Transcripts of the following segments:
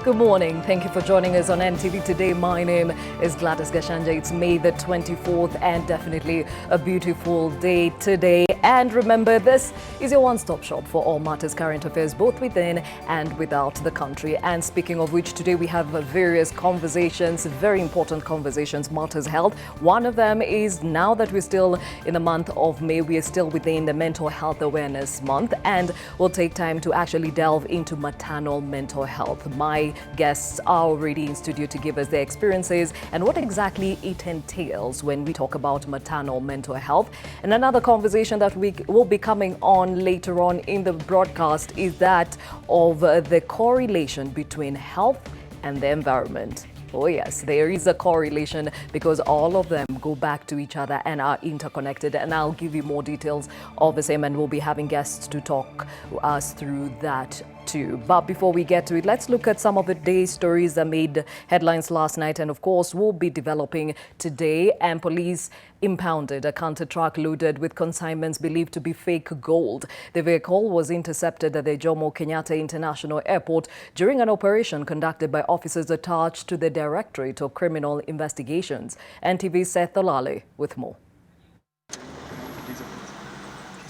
Good morning. Thank you for joining us on NTV today. My name is Gladys Gachanja. It's May the 24th and definitely a beautiful day today. And remember, this is your one-stop shop for all matters current affairs, both within and without the country. And speaking of which, today we have various conversations, very important conversations, matters held. One of them is now that we're still in the month of May, we are still within the Mental Health Awareness Month, and we'll take time to actually delve into maternal mental health. My guests are already in studio to give us their experiences and what exactly it entails when we talk about maternal mental health. And another conversation that we will be coming on later on in the broadcast is that of the correlation between health and the environment. Oh yes, there is a correlation because all of them go back to each other and are interconnected. And I'll give you more details of the same, and we'll be having guests to talk us through that too. But before we get to it, let's look at some of the day's stories that made headlines last night, and of course will be developing today. And police impounded a counter truck loaded with consignments believed to be fake gold. The vehicle was intercepted at the Jomo Kenyatta International Airport during an operation conducted by officers attached to the Directorate of Criminal Investigations. NTV's Seth Olale with more.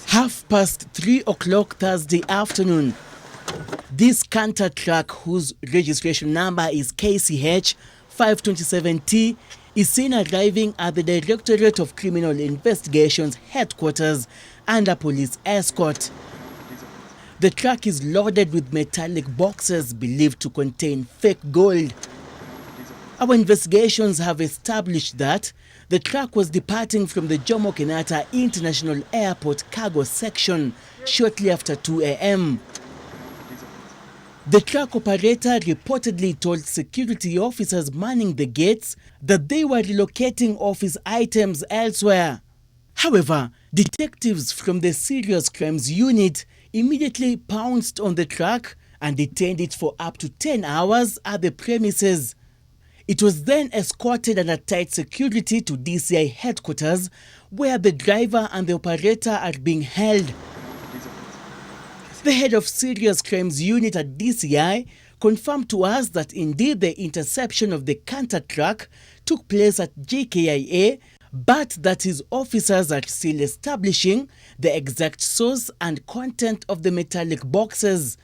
3:30 Thursday afternoon. This canter truck, whose registration number is KCH 527T, is seen arriving at the Directorate of Criminal Investigations headquarters under police escort. The truck is loaded with metallic boxes believed to contain fake gold. Our investigations have established that the truck was departing from the Jomo Kenyatta International Airport cargo section shortly after 2 a.m. The truck operator reportedly told security officers manning the gates that they were relocating office items elsewhere. However, detectives from the Serious Crimes Unit immediately pounced on the truck and detained it for up to 10 hours at the premises. It was then escorted under tight security to DCI headquarters, where the driver and the operator are being held. The head of Serious Crimes Unit at DCI confirmed to us that indeed the interception of the canter truck took place at JKIA, but that his officers are still establishing the exact source and content of the metallic boxes.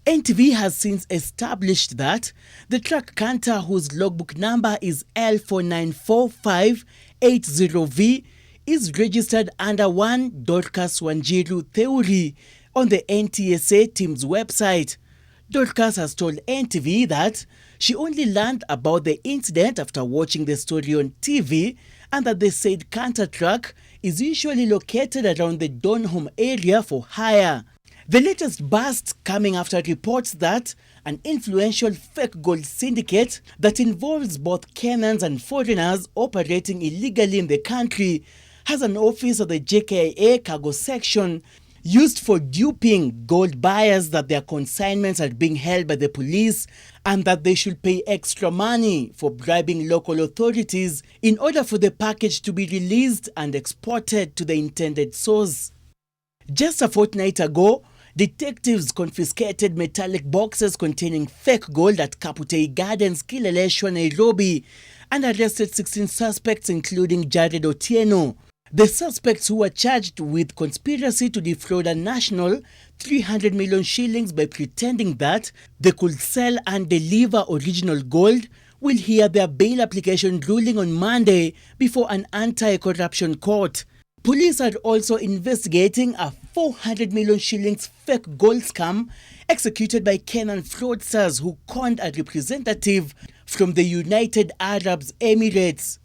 NTV has since established that the truck canter, whose logbook number is L494580V, is registered under one Dorcas Wanjiru Theory on the NTSA team's website. Dorcas has told NTV that she only learned about the incident after watching the story on TV, and that the said canter truck is usually located around the Donholm area for hire. The latest burst coming after reports that an influential fake gold syndicate that involves both Kenyans and foreigners operating illegally in the country has an office at the JKIA cargo section, used for duping gold buyers that their consignments are being held by the police and that they should pay extra money for bribing local authorities in order for the package to be released and exported to the intended source. Just a fortnight ago, detectives confiscated metallic boxes containing fake gold at Kaputei Gardens, Kileleshwa, Nairobi, and arrested 16 suspects, including Jared Otieno. The suspects, who were charged with conspiracy to defraud a national 300 million shillings by pretending that they could sell and deliver original gold, will hear their bail application ruling on Monday before an anti-corruption court. Police are also investigating a 400 million shillings fake gold scam executed by Kenyan fraudsters who conned a representative from the United Arab Emirates.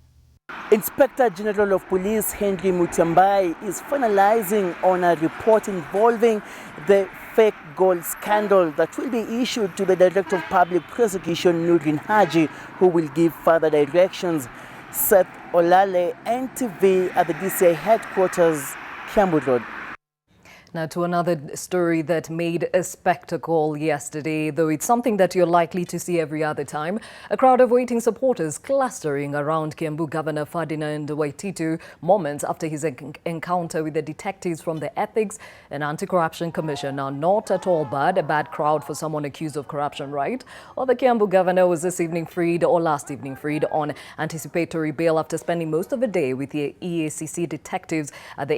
Inspector General of Police Henry Mutyambai is finalizing on a report involving the fake gold scandal that will be issued to the Director of Public Prosecution, Nurin Haji, who will give further directions. Seth Olale, NTV at the DCI headquarters, Kiambu Road. Now to another story that made a spectacle yesterday, though it's something that you're likely to see every other time. A crowd of waiting supporters clustering around Kiambu Governor Ferdinand Waititu moments after his encounter with the detectives from the Ethics and Anti-Corruption Commission. Now, not at all bad, a bad crowd for someone accused of corruption, right? Well, the Kiambu governor was last evening freed on anticipatory bail after spending most of the day with the EACC detectives at the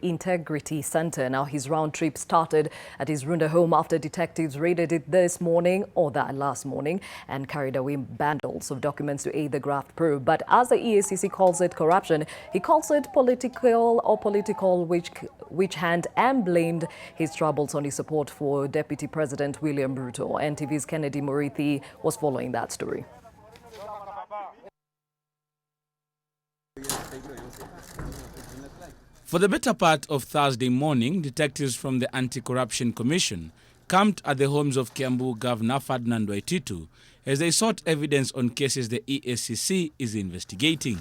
Integrity Center. Now, his round trip started at his Runda home after detectives raided it last morning, and carried away bundles of documents to aid the graft probe. But as the EACC calls it corruption, he calls it political witch hand, and blamed his troubles on his support for Deputy President William Ruto. NTV's Kennedy Murithi was following that story. For the better part of Thursday morning, detectives from the Anti-Corruption Commission camped at the homes of Kiambu Governor Ferdinand Waititu as they sought evidence on cases the EACC is investigating.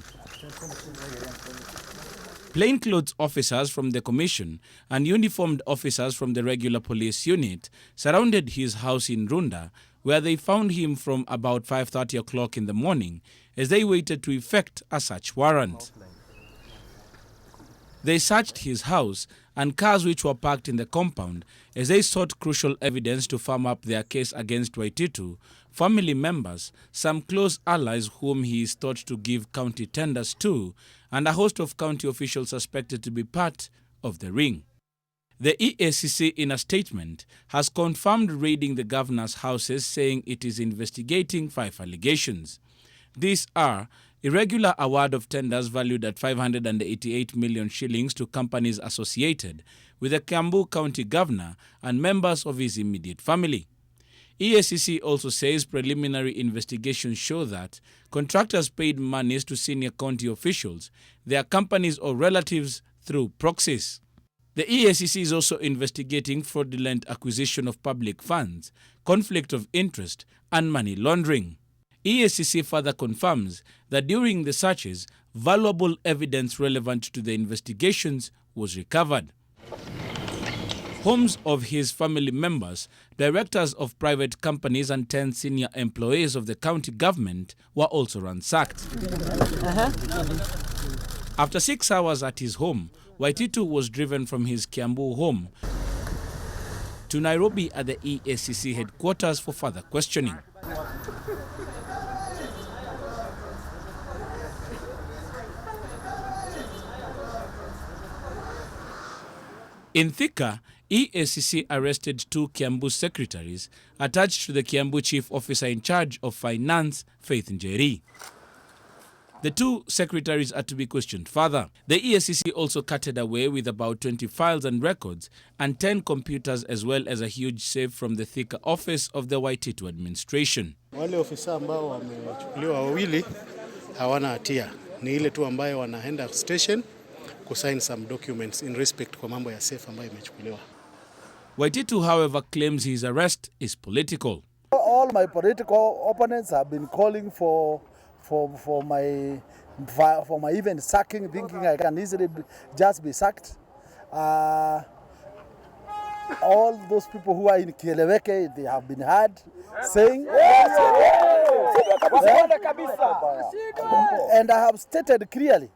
Plainclothes officers from the commission and uniformed officers from the regular police unit surrounded his house in Runda, where they found him from about 5:30 o'clock in the morning as they waited to effect a search warrant. They searched his house and cars which were parked in the compound as they sought crucial evidence to firm up their case against Waititu, family members, some close allies whom he is thought to give county tenders to, and a host of county officials suspected to be part of the ring. The EACC, in a statement, has confirmed raiding the governor's houses, saying it is investigating 5 allegations. These are irregular award of tenders valued at 588 million shillings to companies associated with the Kiambu County Governor and members of his immediate family. EACC also says preliminary investigations show that contractors paid monies to senior county officials, their companies or relatives through proxies. The EACC is also investigating fraudulent acquisition of public funds, conflict of interest, and money laundering. EACC further confirms that during the searches, valuable evidence relevant to the investigations was recovered. Homes of his family members, directors of private companies and 10 senior employees of the county government were also ransacked. After 6 hours at his home, Waititu was driven from his Kiambu home to Nairobi at the EACC headquarters for further questioning. In Thika, EACC arrested 2 Kiambu secretaries attached to the Kiambu chief officer in charge of finance, Faith Njeri. The 2 secretaries are to be questioned further. The EACC also carted away with about 20 files and records and 10 computers, as well as a huge safe from the Thika office of the Waititu administration. Wale ofisa ambao wamechukuliwa wawili hawana hatia. Ni ile tu ambayo wanaenda station kusign some documents in respect kwa mambo ya safe ambayo imechukuliwa. Waititu, however, claims his arrest is political. All my political opponents have been calling for my even sacking, thinking I can easily just be sacked. All those people who are in Kieleweke, they have been heard saying, and I have stated clearly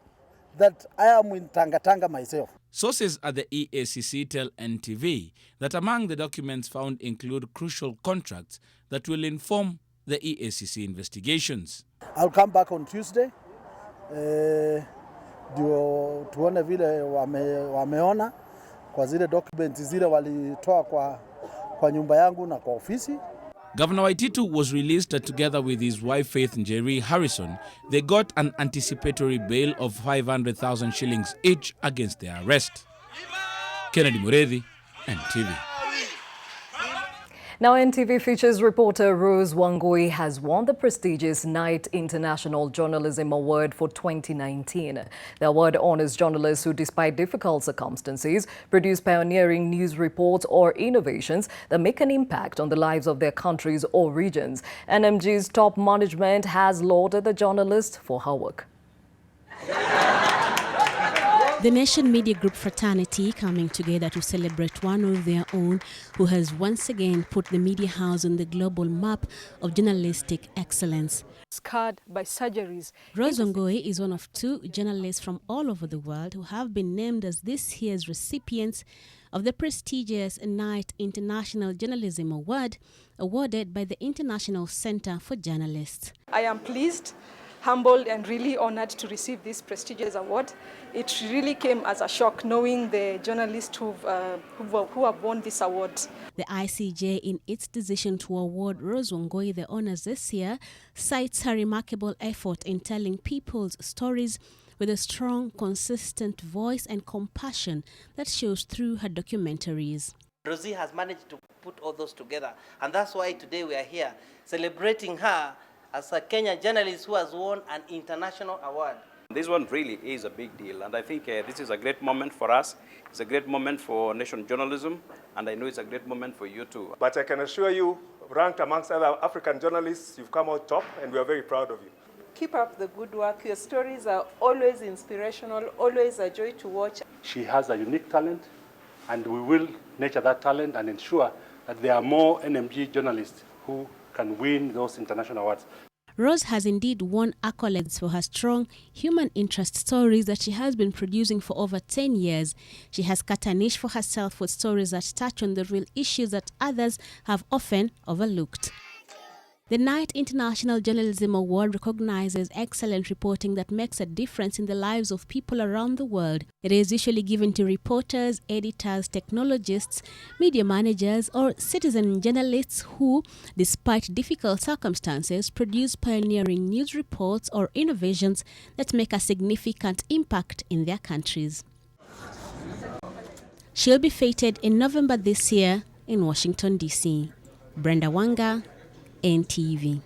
that I am in Tanga myself. Sources at the EACC tell NTV that among the documents found include crucial contracts that will inform the EACC investigations. I'll come back on Tuesday. Ndio tuone vile wameona kwa zile documents zile walitoa kwa nyumba yangu na kwa ofisi. Governor Waititu was released together with his wife Faith Njeri Harrison. They got an anticipatory bail of 500,000 shillings each against their arrest. Kennedy Murithi, NTV. Now, NTV Features reporter Rose Wangui has won the prestigious Knight International Journalism Award for 2019. The award honors journalists who, despite difficult circumstances, produce pioneering news reports or innovations that make an impact on the lives of their countries or regions. NMG's top management has lauded the journalist for her work. The Nation Media Group fraternity coming together to celebrate one of their own who has once again put the media house on the global map of journalistic excellence. Scarred by surgeries. Rose Ongoi is one of two journalists from all over the world who have been named as this year's recipients of the prestigious Knight International Journalism Award, awarded by the International Center for Journalists. I am pleased, humbled and really honored to receive this prestigious award. It really came as a shock knowing the journalists who have won this award. The ICJ, in its decision to award Rose Ongoi the honors this year, cites her remarkable effort in telling people's stories with a strong, consistent voice and compassion that shows through her documentaries. Rosie has managed to put all those together, and that's why today we are here celebrating her as a Kenyan journalist who has won an international award. This one really is a big deal, and I think this is a great moment for us. It's a great moment for nation journalism, and I know it's a great moment for you too. But I can assure you, ranked amongst other African journalists, you've come out top, and we are very proud of you. Keep up the good work. Your stories are always inspirational, always a joy to watch. She has a unique talent, and we will nurture that talent and ensure that there are more NMG journalists who can win those international awards. Rose has indeed won accolades for her strong human interest stories that she has been producing for over 10 years. She has cut a niche for herself with stories that touch on the real issues that others have often overlooked. The Knight International Journalism Award recognizes excellent reporting that makes a difference in the lives of people around the world. It is usually given to reporters, editors, technologists, media managers, or citizen journalists who, despite difficult circumstances, produce pioneering news reports or innovations that make a significant impact in their countries. She'll be feted in November this year in Washington, D.C. Brenda Wanga, NTV.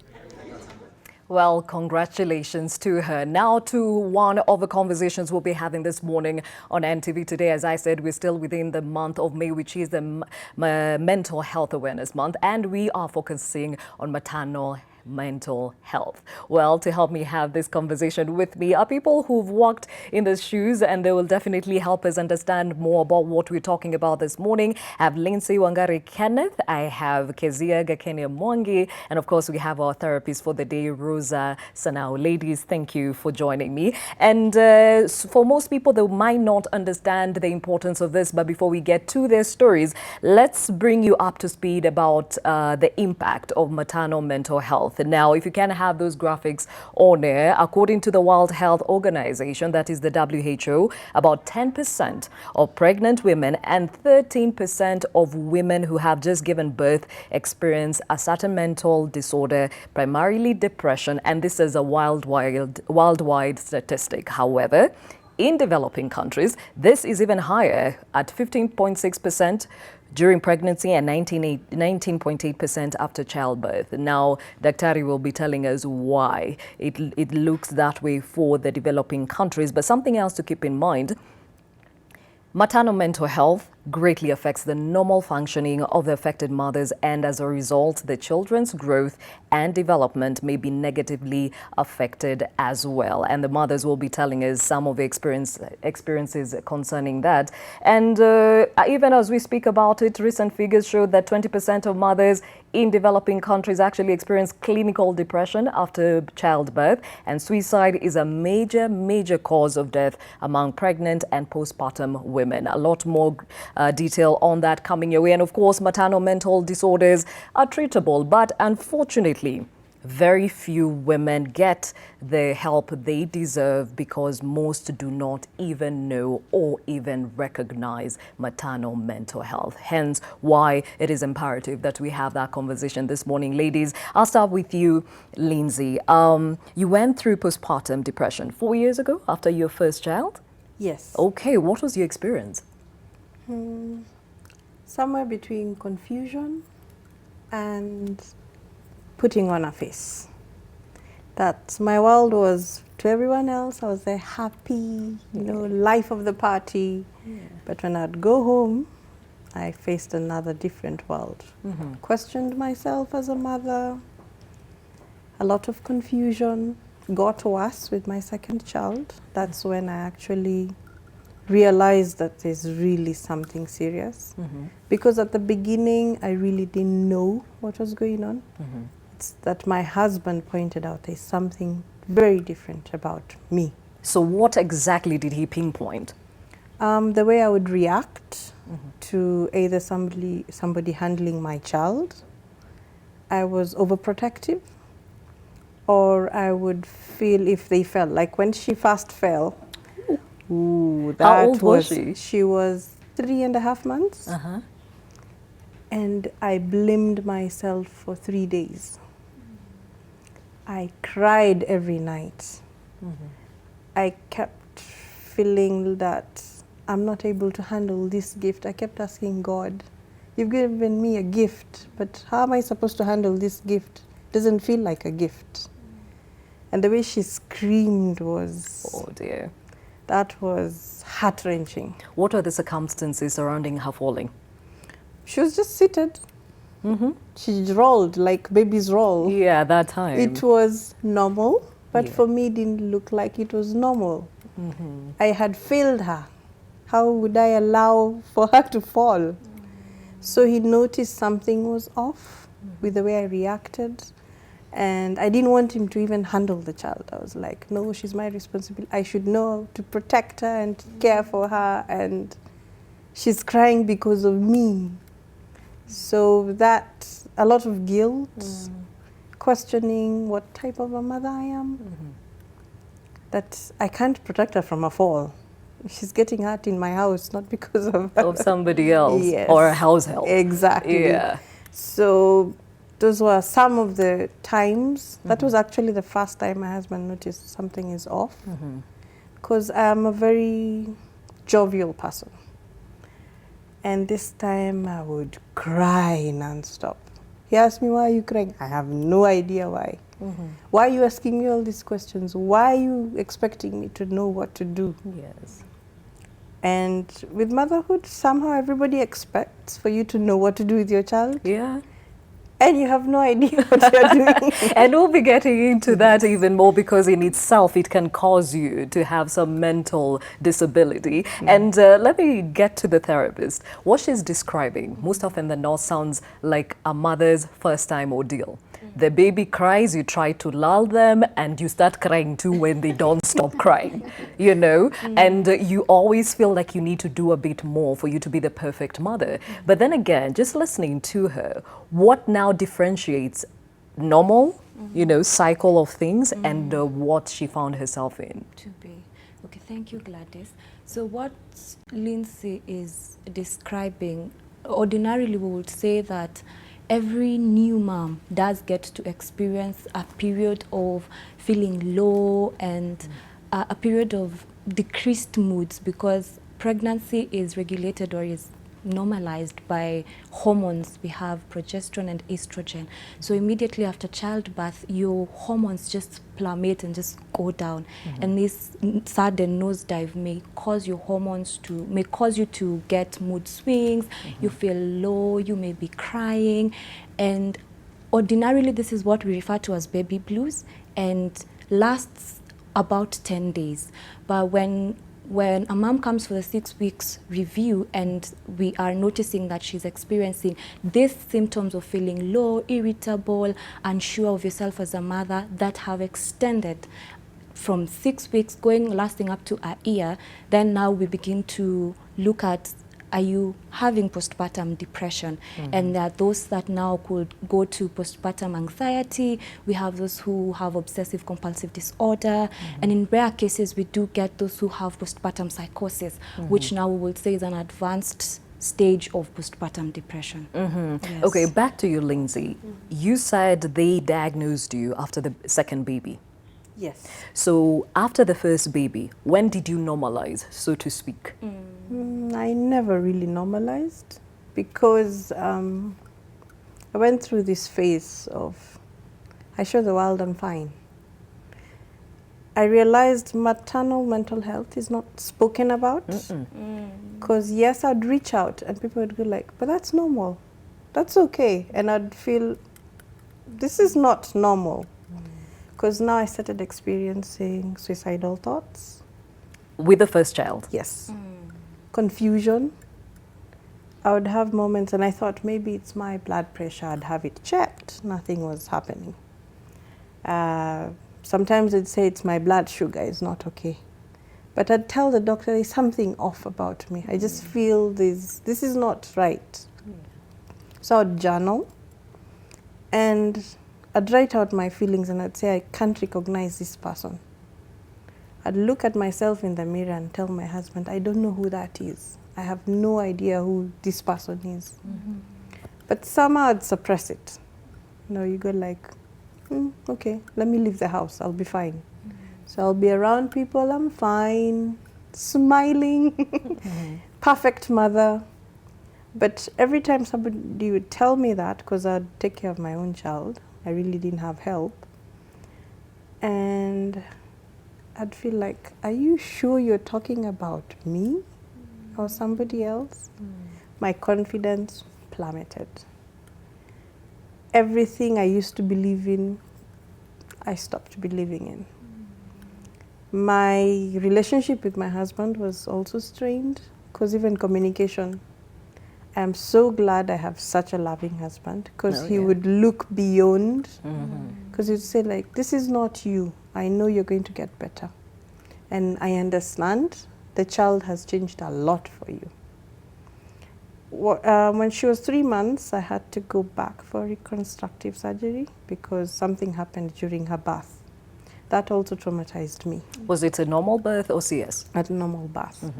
Well, congratulations to her. Now to one of the conversations we'll be having this morning on NTV today. As I said, we're still within the month of May, which is the Mental Health Awareness Month, and we are focusing on maternal mental health. Well, to help me have this conversation with me are people who've walked in the shoes, and they will definitely help us understand more about what we're talking about this morning. I have Lindsay Wangari Kenneth, I have Cassia Mwangi, and of course we have our therapist for the day, Rosa Sanao. Ladies, thank you for joining me. And for most people, they might not understand the importance of this, but before we get to their stories, let's bring you up to speed about the impact of maternal mental health. Now, if you can have those graphics on air, according to the World Health Organization, that is the WHO, about 10% of pregnant women and 13% of women who have just given birth experience a certain mental disorder, primarily depression, and this is a worldwide statistic. However, in developing countries, this is even higher at 15.6% during pregnancy and 19.8% after childbirth. Now, Daktari will be telling us why it looks that way for the developing countries. But something else to keep in mind, maternal mental health greatly affects the normal functioning of the affected mothers, and as a result, the children's growth and development may be negatively affected as well. And the mothers will be telling us some of the experiences concerning that. And even as we speak about it, recent figures show that 20% of mothers in developing countries actually experience clinical depression after childbirth, and suicide is a major cause of death among pregnant and postpartum women. A lot more detail on that coming your way. And of course, maternal mental disorders are treatable, but unfortunately, very few women get the help they deserve because most do not even know or even recognize maternal mental health. Hence why it is imperative that we have that conversation this morning. Ladies, I'll start with you, Lindsay. You went through postpartum depression 4 years ago after your first child? Yes. Okay, what was your experience? Somewhere between confusion and putting on a face. That my world was to everyone else. I was there happy, life of the party. Yeah. But when I'd go home, I faced another different world. Questioned myself as a mother. A lot of confusion. Got worse with my second child. That's when I actually realize that there's really something serious. Because at the beginning, I really didn't know what was going on. It's that my husband pointed out there's something very different about me. So what exactly did he pinpoint? The way I would react to either somebody handling my child, I was overprotective, or I would feel if they fell. Like when she first fell, ooh, that How old was she? She was 3.5 months. And I blamed myself for 3 days. I cried every night. I kept feeling that I'm not able to handle this gift. I kept asking God, you've given me a gift, but how am I supposed to handle this gift? Doesn't feel like a gift. And the way she screamed was... Oh dear. That was heart-wrenching. What were the circumstances surrounding her falling? She was just seated. She rolled like babies roll. Yeah, that time. It was normal, but for me it didn't look like it was normal. I had failed her. How would I allow for her to fall? So he noticed something was off with the way I reacted. And I didn't want him to even handle the child. I was like, no, she's my responsibility. I should know to protect her and care for her. And she's crying because of me. So that, a lot of guilt, questioning what type of a mother I am. That I can't protect her from a fall. She's getting hurt in my house, not because of somebody else or a house help. Exactly. Yeah. So those were some of the times. That was actually the first time my husband noticed something is off. Because I'm a very jovial person. And this time I would cry non-stop. He asked me, why are you crying? I have no idea why. Why are you asking me all these questions? Why are you expecting me to know what to do? Yes. And with motherhood, somehow everybody expects for you to know what to do with your child. Yeah. And you have no idea what you're doing. And we'll be getting into that even more, because in itself, it can cause you to have some mental disability. And let me get to the therapist. What she's describing, most often than not, sounds like a mother's first-time ordeal. The baby cries, you try to lull them, and you start crying too when they don't stop crying, you know? And you always feel like you need to do a bit more for you to be the perfect mother. But then again, just listening to her, what now differentiates normal, you know, cycle of things and what she found herself in? To be. Okay, thank you, Gladys. So what Lindsay is describing, ordinarily we would say that every new mom does get to experience a period of feeling low and a period of decreased moods, because pregnancy is regulated or is normalized by hormones. We have progesterone and estrogen. So immediately after childbirth, your hormones just plummet and just go down. And this sudden nosedive may cause your hormones to, may cause you to get mood swings, you feel low, you may be crying. And ordinarily, this is what we refer to as baby blues, and lasts about 10 days. But when a mom comes for the 6 weeks review and we are noticing that she's experiencing these symptoms of feeling low, irritable, unsure of yourself as a mother that have extended from 6 weeks lasting up to a year, then now we begin to look at, are you having postpartum depression? And there are those that now could go to postpartum anxiety. We have those who have obsessive compulsive disorder. And in rare cases, we do get those who have postpartum psychosis, which now we will say is an advanced stage of postpartum depression. Yes. Okay, back to you, Lindsay. You said they diagnosed you after the second baby. Yes. So after the first baby, when did you normalize, so to speak? I never really normalized, because I went through this phase of, I show the world I'm fine. I realized maternal mental health is not spoken about. Because yes, I'd reach out and people would go like, but that's normal. That's okay. And I'd feel, this is not normal. Because now I started experiencing suicidal thoughts. With the first child? Yes. confusion. I would have moments, and I thought maybe it's my blood pressure. I'd have it checked. Nothing was happening. Sometimes they'd say it's my blood sugar is not okay. But I'd tell the doctor there's something off about me. I just feel this is not right. So I'd journal, and I'd write out my feelings, and I'd say I can't recognize this person. I'd look at myself in the mirror and tell my husband, I don't know who that is. I have no idea who this person is. But somehow I'd suppress it. You go like, okay, let me leave the house, I'll be fine. So I'll be around people, I'm fine, smiling, perfect mother. But every time somebody would tell me that, because I'd take care of my own child, I really didn't have help. And I'd feel like, are you sure you're talking about me or somebody else? My confidence plummeted. Everything I used to believe in, I stopped believing in. My relationship with my husband was also strained, because even communication, I'm so glad I have such a loving husband, because he would look beyond, because he'd say like, this is not you. I know you're going to get better. And I understand the child has changed a lot for you. When she was 3 months, I had to go back for reconstructive surgery because something happened during her birth. That also traumatized me. Was it a normal birth or CS? At a normal birth.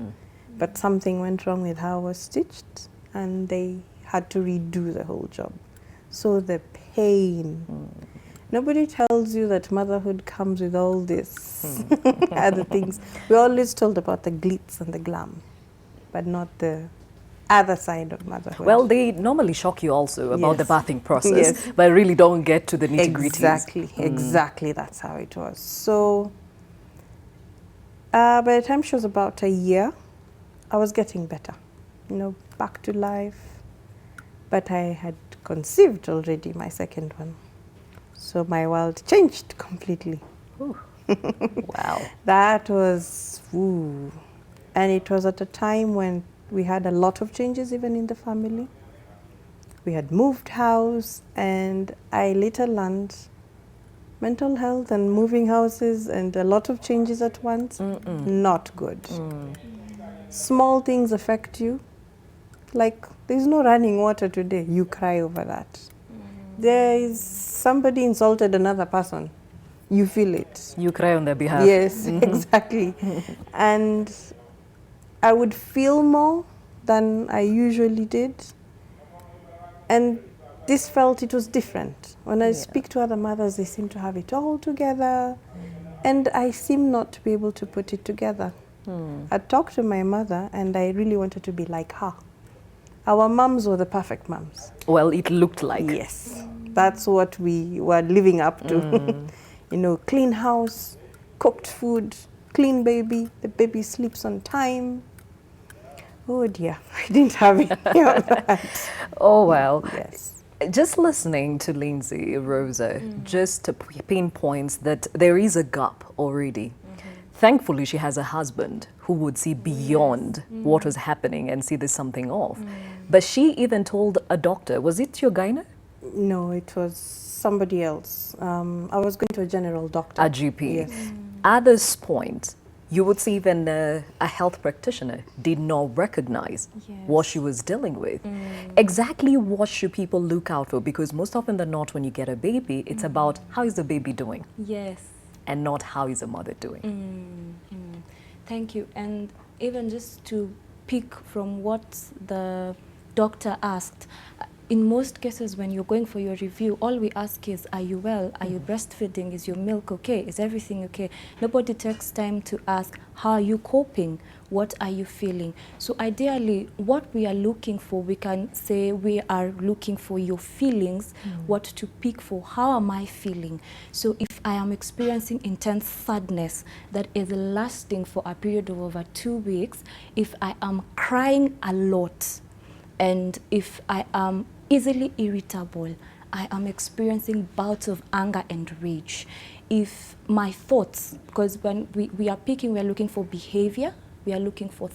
But something went wrong with how I was stitched, and they had to redo the whole job. So the pain. Nobody tells you that motherhood comes with all this other things. We're always told about the glitz and the glam, but not the other side of motherhood. Well, they normally shock you also about the birthing process, but really don't get to the nitty-gritties. Exactly, that's how it was. So by the time she was about a year, I was getting better, back to life. But I had conceived already my second one. So my world changed completely. Wow. That was, and it was at a time when we had a lot of changes even in the family. We had moved house, and I later learned mental health and moving houses and a lot of changes at once, not good. Small things affect you. Like, there's no running water today, you cry over that. There is somebody insulted another person, you feel it. You cry on their behalf. Yes, exactly. And I would feel more than I usually did. And this felt it was different. When I speak to other mothers, they seem to have it all together. And I seem not to be able to put it together. I talked to my mother, and I really wanted to be like her. Our mums were the perfect mums. Well, it looked like. Yes. That's what we were living up to. Clean house, cooked food, clean baby, the baby sleeps on time. Oh dear, I didn't have any of that. Oh, well. Yes. Just listening to Lindsay, Rosa, just to pinpoints that there is a gap already. Thankfully, she has a husband who would see beyond what was happening and see there's something off. But she even told a doctor, was it your gynae? No, it was somebody else. I was going to a general doctor. A GP. Yes. At this point, you would see even a health practitioner did not recognize what she was dealing with. Exactly what should people look out for? Because most often than not, when you get a baby, it's about how is the baby doing? Yes. And not how is the mother doing. Thank you. And even just to pick from what the doctor asked, in most cases when you're going for your review, all we ask is, are you well? Are you breastfeeding? Is your milk okay? Is everything okay? Nobody takes time to ask, how are you coping? What are you feeling? So ideally, what we are looking for, we can say we are looking for your feelings, what to pick for, how am I feeling? So if I am experiencing intense sadness that is lasting for a period of over 2 weeks, if I am crying a lot, and if I am easily irritable, I am experiencing bouts of anger and rage. If my thoughts, because when we are picking, we are looking for behavior, we are looking for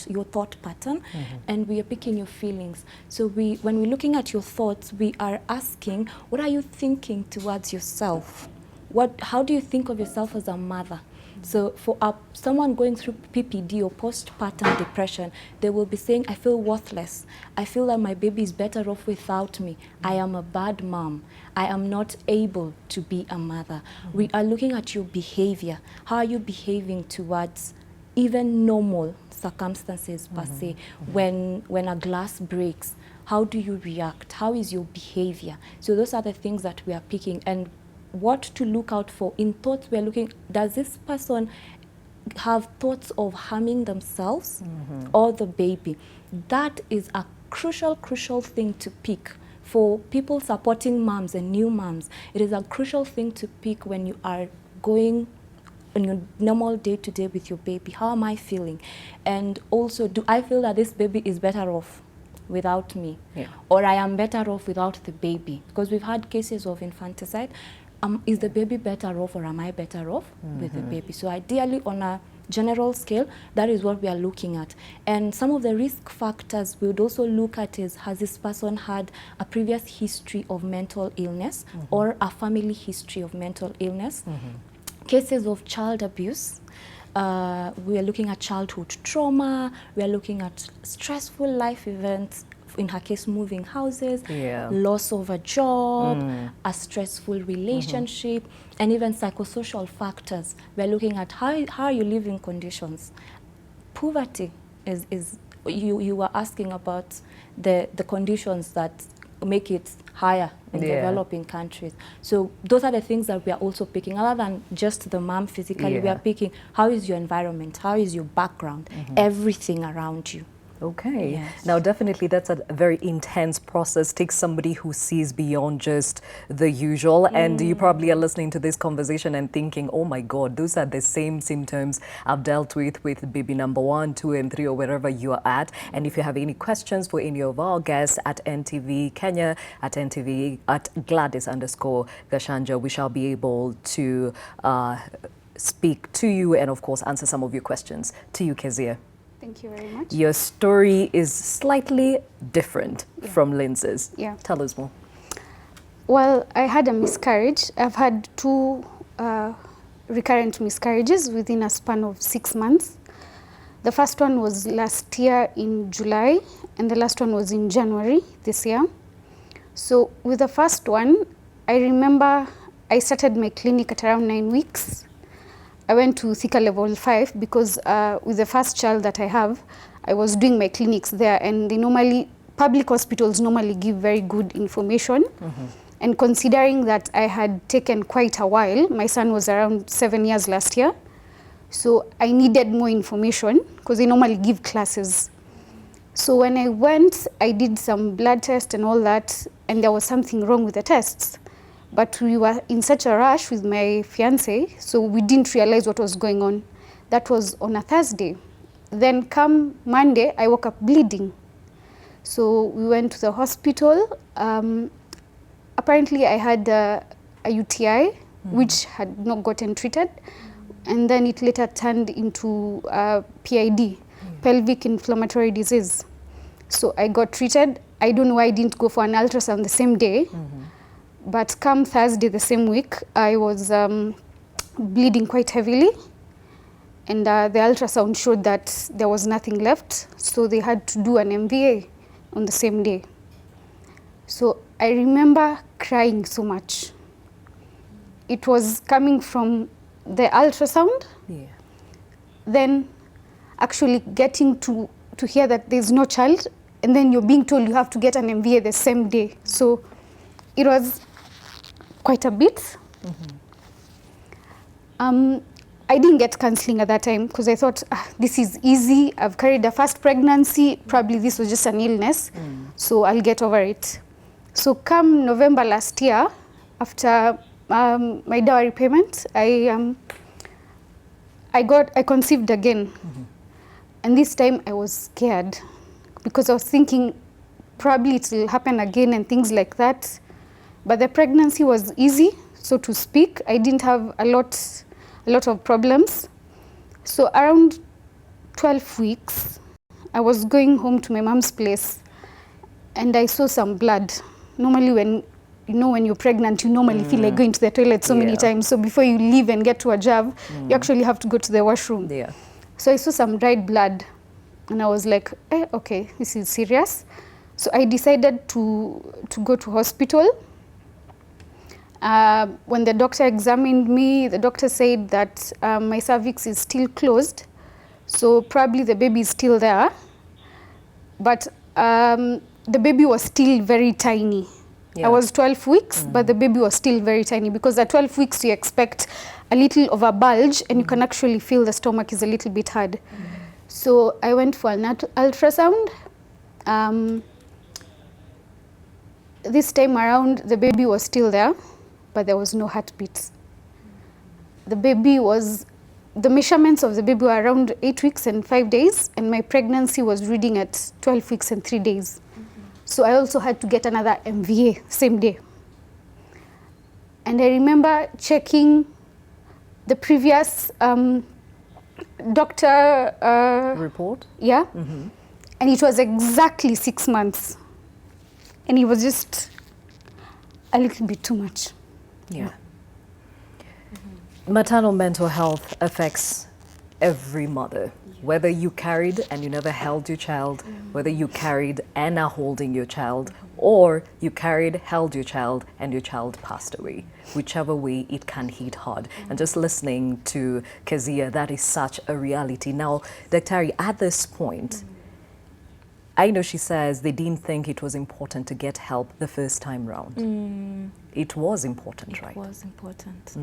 your thought pattern, and we are picking your feelings. So when we're looking at your thoughts, we are asking, what are you thinking towards yourself? How do you think of yourself as a mother? So for someone going through PPD or postpartum depression, they will be saying, I feel worthless. I feel that my baby is better off without me. I am a bad mom. I am not able to be a mother. We are looking at your behavior. How are you behaving towards even normal circumstances per se? When a glass breaks, how do you react? How is your behavior? So those are the things that we are picking. And what to look out for in thoughts, we are looking, does this person have thoughts of harming themselves or the baby? That is a crucial thing to pick for people supporting moms and new moms. It is a crucial thing to pick when you are going on your normal day-to-day with your baby. How am I feeling? And also, do I feel that this baby is better off without me? Or I am better off without the baby? Because we've had cases of infanticide. Is the baby better off, or am I better off with the baby? So ideally, on a general scale, that is what we are looking at. And some of the risk factors we would also look at is, has this person had a previous history of mental illness or a family history of mental illness? Cases of child abuse. We are looking at childhood trauma. We are looking at stressful life events, in her case, moving houses, loss of a job, a stressful relationship, and even psychosocial factors. We're looking at how are your living conditions. Poverty is you were asking about the conditions that make it higher in developing countries. So those are the things that we are also picking. Other than just the mom physically, we are picking, how is your environment, how is your background, everything around you. Okay. Yes. Now, definitely that's a very intense process. Takes somebody who sees beyond just the usual. And you probably are listening to this conversation and thinking, oh my God, those are the same symptoms I've dealt with baby number 1, 2, and 3, or wherever you are at. And if you have any questions for any of our guests at NTV Kenya, at NTV, at Gladys_Gachanja, we shall be able to speak to you and, of course, answer some of your questions. To you, Cassia. Thank you very much. Your story is slightly different from Lindsay's. Tell us more. Well, I had a miscarriage. I've had 2 recurrent miscarriages within a span of 6 months. The first one was last year in July, and the last one was in January this year. So with the first one, I remember I started my clinic at around 9 weeks. I went to Thika level 5 because with the first child that I have, I was doing my clinics there, and public hospitals normally give very good information. And considering that I had taken quite a while, my son was around 7 years last year, so I needed more information because they normally give classes. So when I went, I did some blood tests and all that, and there was something wrong with the tests. But we were in such a rush with my fiance, so we didn't realize what was going on. That was on a Thursday. Then come Monday, I woke up bleeding. So we went to the hospital. Apparently I had a UTI, which had not gotten treated. And then it later turned into PID, pelvic inflammatory disease. So I got treated. I don't know why I didn't go for an ultrasound the same day. But come Thursday the same week, I was bleeding quite heavily, and the ultrasound showed that there was nothing left, so they had to do an MVA on the same day. So I remember crying so much. It was coming from the ultrasound, then actually getting to hear that there's no child, and then you're being told you have to get an MVA the same day. So it was quite a bit. I didn't get counseling at that time because I thought, this is easy. I've carried a first pregnancy. Probably this was just an illness, so I'll get over it. So come November last year, after my dowry payment, I conceived again. And this time I was scared because I was thinking probably it will happen again and things like that. But the pregnancy was easy, so to speak. I didn't have a lot of problems. So around 12 weeks, I was going home to my mom's place and I saw some blood. Normally when you're pregnant, you normally feel like going to the toilet so many times. So before you leave and get to a job, you actually have to go to the washroom. Yeah. So I saw some dried blood and I was like, okay, this is serious. So I decided to go to hospital. When the doctor examined me, the doctor said that my cervix is still closed. So probably the baby is still there. But the baby was still very tiny. I was 12 weeks, but the baby was still very tiny because at 12 weeks you expect a little of a bulge and you can actually feel the stomach is a little bit hard. So I went for an ultrasound. This time around, the baby was still there, but there was no heartbeat. The measurements of the baby were around 8 weeks and 5 days, and my pregnancy was reading at 12 weeks and 3 days. So I also had to get another MVA same day. And I remember checking the previous doctor report. Yeah. And it was exactly 6 months. And it was just a little bit too much. Yeah. Maternal mental health affects every mother, whether you carried and you never held your child, whether you carried and are holding your child, or you carried, held your child, and your child passed away. Whichever way, it can hit hard. And just listening to Cassia, that is such a reality. Now, Dr. at this point, I know she says they didn't think it was important to get help the first time round. It was important, right? It was important.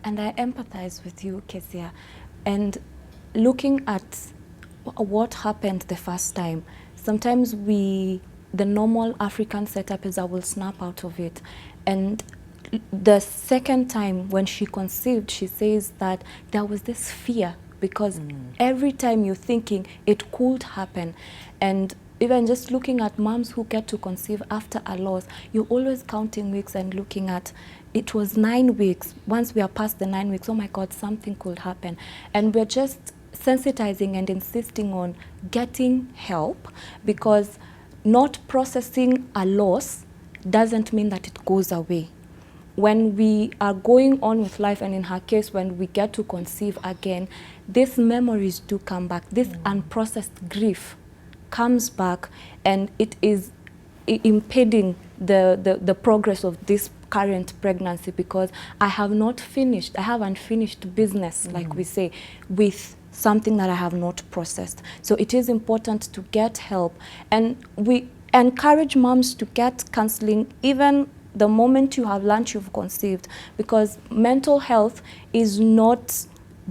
And I empathize with you, Cassia. And looking at what happened the first time, sometimes the normal African setup is I will snap out of it. And the second time when she conceived, she says that there was this fear because every time you're thinking it could happen. And even just looking at moms who get to conceive after a loss, you're always counting weeks and looking at, it was 9 weeks. Once we are past the 9 weeks, oh my God, something could happen. And we're just sensitizing and insisting on getting help because not processing a loss doesn't mean that it goes away. When we are going on with life, and in her case, when we get to conceive again, these memories do come back. This unprocessed grief comes back, and it is impeding the progress of this current pregnancy because I haven't finished business, like we say, with something that I have not processed. So it is important to get help, and we encourage moms to get counseling even the moment you have learned you've conceived, because mental health is not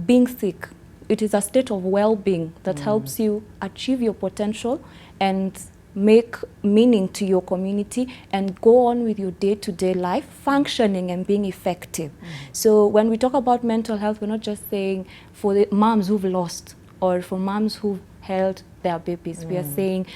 being sick. It is a state of well-being that helps you achieve your potential and make meaning to your community and go on with your day-to-day life, functioning and being effective. So when we talk about mental health, we're not just saying for the moms who've lost or for moms who've held their babies. We are saying,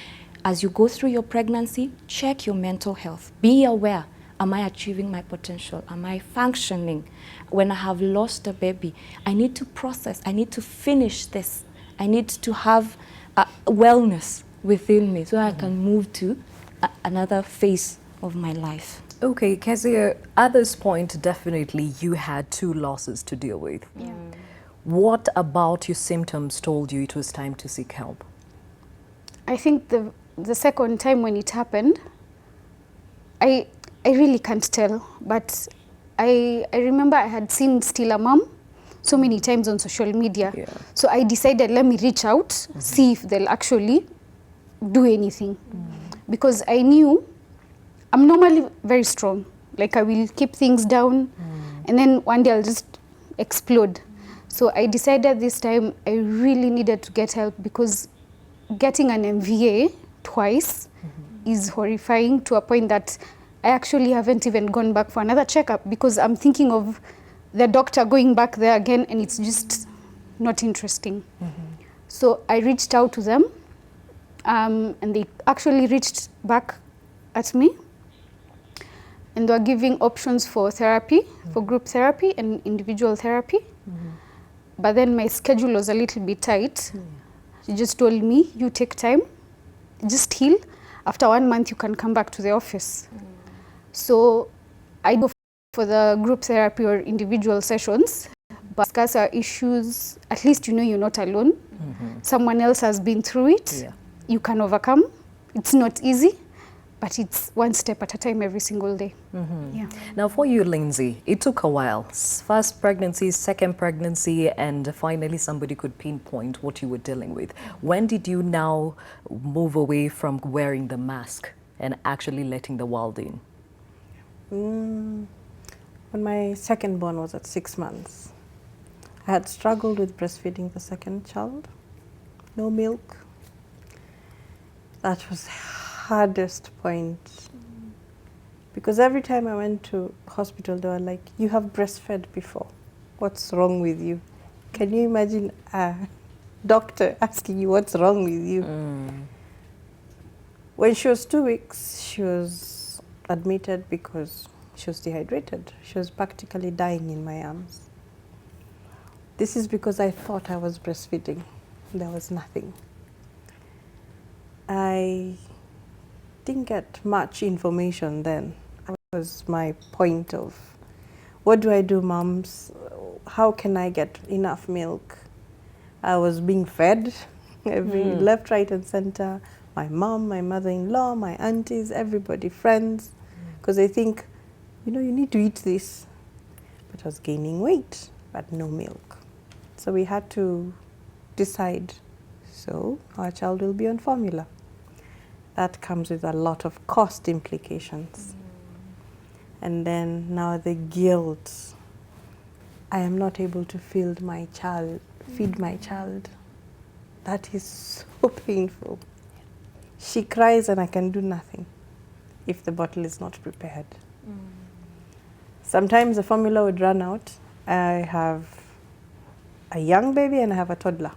as you go through your pregnancy, check your mental health. Be aware. Am I achieving my potential? Am I functioning? When I have lost a baby, I need to process. I need to finish this. I need to have wellness within me so I can move to another phase of my life. Okay, Cassia, at this point, definitely you had 2 losses to deal with. What about your symptoms told you it was time to seek help? I think the second time when it happened, I really can't tell, but I remember I had seen Still a Mom so many times on social media. So I decided, let me reach out, see if they'll actually do anything. Because I knew I'm normally very strong. Like I will keep things down and then one day I'll just explode. So I decided this time I really needed to get help because getting an MVA twice is horrifying to a point that I actually haven't even gone back for another checkup because I'm thinking of the doctor going back there again and it's just not interesting. So I reached out to them and they actually reached back at me and they were giving options for therapy, for group therapy and individual therapy. but then my schedule was a little bit tight. She just told me, you take time, just heal. After 1 month, you can come back to the office. So I go for the group therapy or individual sessions, but discuss our issues. At least you know you're not alone. Someone else has been through it. You can overcome. It's not easy, but it's one step at a time every single day. Yeah. Now for you, Lindsay, it took a while. First pregnancy, second pregnancy, and finally somebody could pinpoint what you were dealing with. When did you now move away from wearing the mask and actually letting the world in? When my second born was at 6 months, I had struggled with breastfeeding the second child. No milk. That was the hardest point. Because every time I went to hospital, they were like, you have breastfed before. What's wrong with you? Can you imagine a doctor asking you what's wrong with you? When she was 2 weeks, she was admitted because she was dehydrated. She was practically dying in my arms. This is because I thought I was breastfeeding. There was nothing. I didn't get much information then. That was my point of, what do I do, moms? How can I get enough milk? I was being fed every left, right, and center. My mom, my mother-in-law, my aunties, everybody, friends. Because they think, you know, you need to eat this. But I was gaining weight, but no milk. So we had to decide. So our child will be on formula. That comes with a lot of cost implications. And then now the guilt. I am not able to feed my child. That is so painful. She cries and I can do nothing if the bottle is not prepared. Sometimes the formula would run out. I have a young baby and I have a toddler.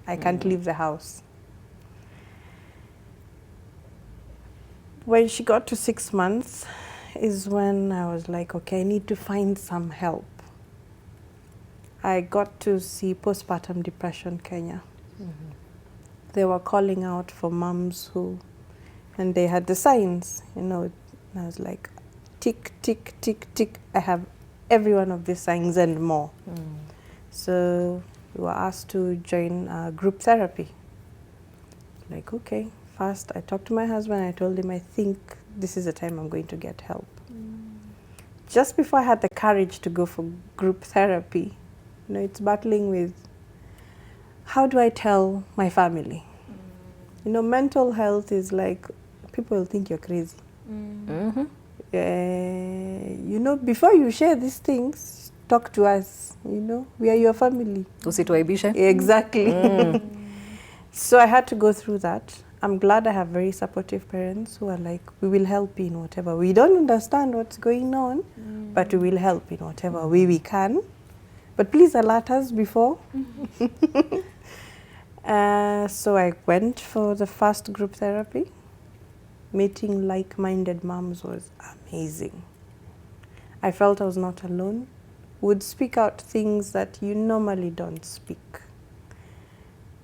I can't leave the house. When she got to 6 months is when I was like, okay, I need to find some help. I got to see postpartum depression Kenya. They were calling out for moms who, and they had the signs, you know, and I was like, tick, tick, tick, tick. I have every one of these signs and more. So we were asked to join group therapy. Like, okay. First, I talked to my husband. I told him, I think this is the time I'm going to get help. Just before I had the courage to go for group therapy, you know, it's battling with, how do I tell my family? You know, mental health is like, people will think you're crazy. You know, before you share these things, talk to us. You know, we are your family. Usituaibishe. Exactly. So I had to go through that. I'm glad I have very supportive parents who are like, we will help you in whatever. We don't understand what's going on, but we will help in whatever way we can. But please alert us before. So I went for the first group therapy. Meeting like-minded moms was amazing. I felt I was not alone. Would speak out things that you normally don't speak.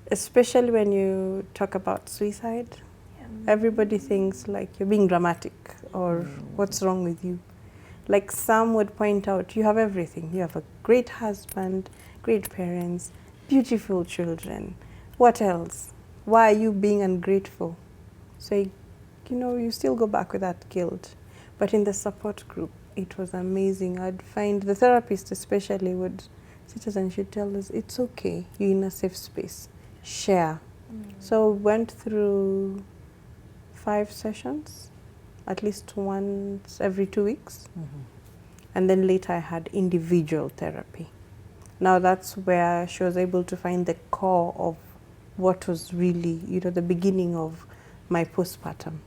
Especially when you talk about suicide. Everybody thinks like you're being dramatic or what's wrong with you. Like some would point out, you have everything. You have a great husband, great parents, beautiful children. What else? Why are you being ungrateful? So, you know, you still go back with that guilt. But in the support group, it was amazing. I'd find the therapist especially would sit us and she'd tell us, it's okay, you're in a safe space. Share. So went through 5 sessions, at least once every 2 weeks. And then later I had individual therapy. Now that's where she was able to find the core of what was really, you know, the beginning of my postpartum.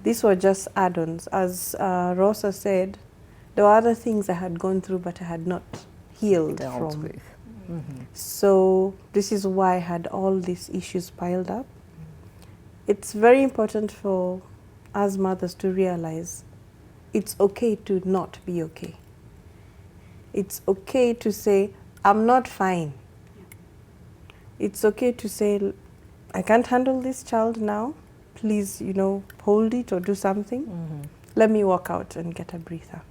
These were just add-ons. As Rosa said, there were other things I had gone through but I had not healed from. So this is why I had all these issues piled up. It's very important for us mothers to realize it's okay to not be okay. It's okay to say, I'm not fine, it's okay to say, I can't handle this child now. Please, hold it or do something. Let me walk out and get a breather.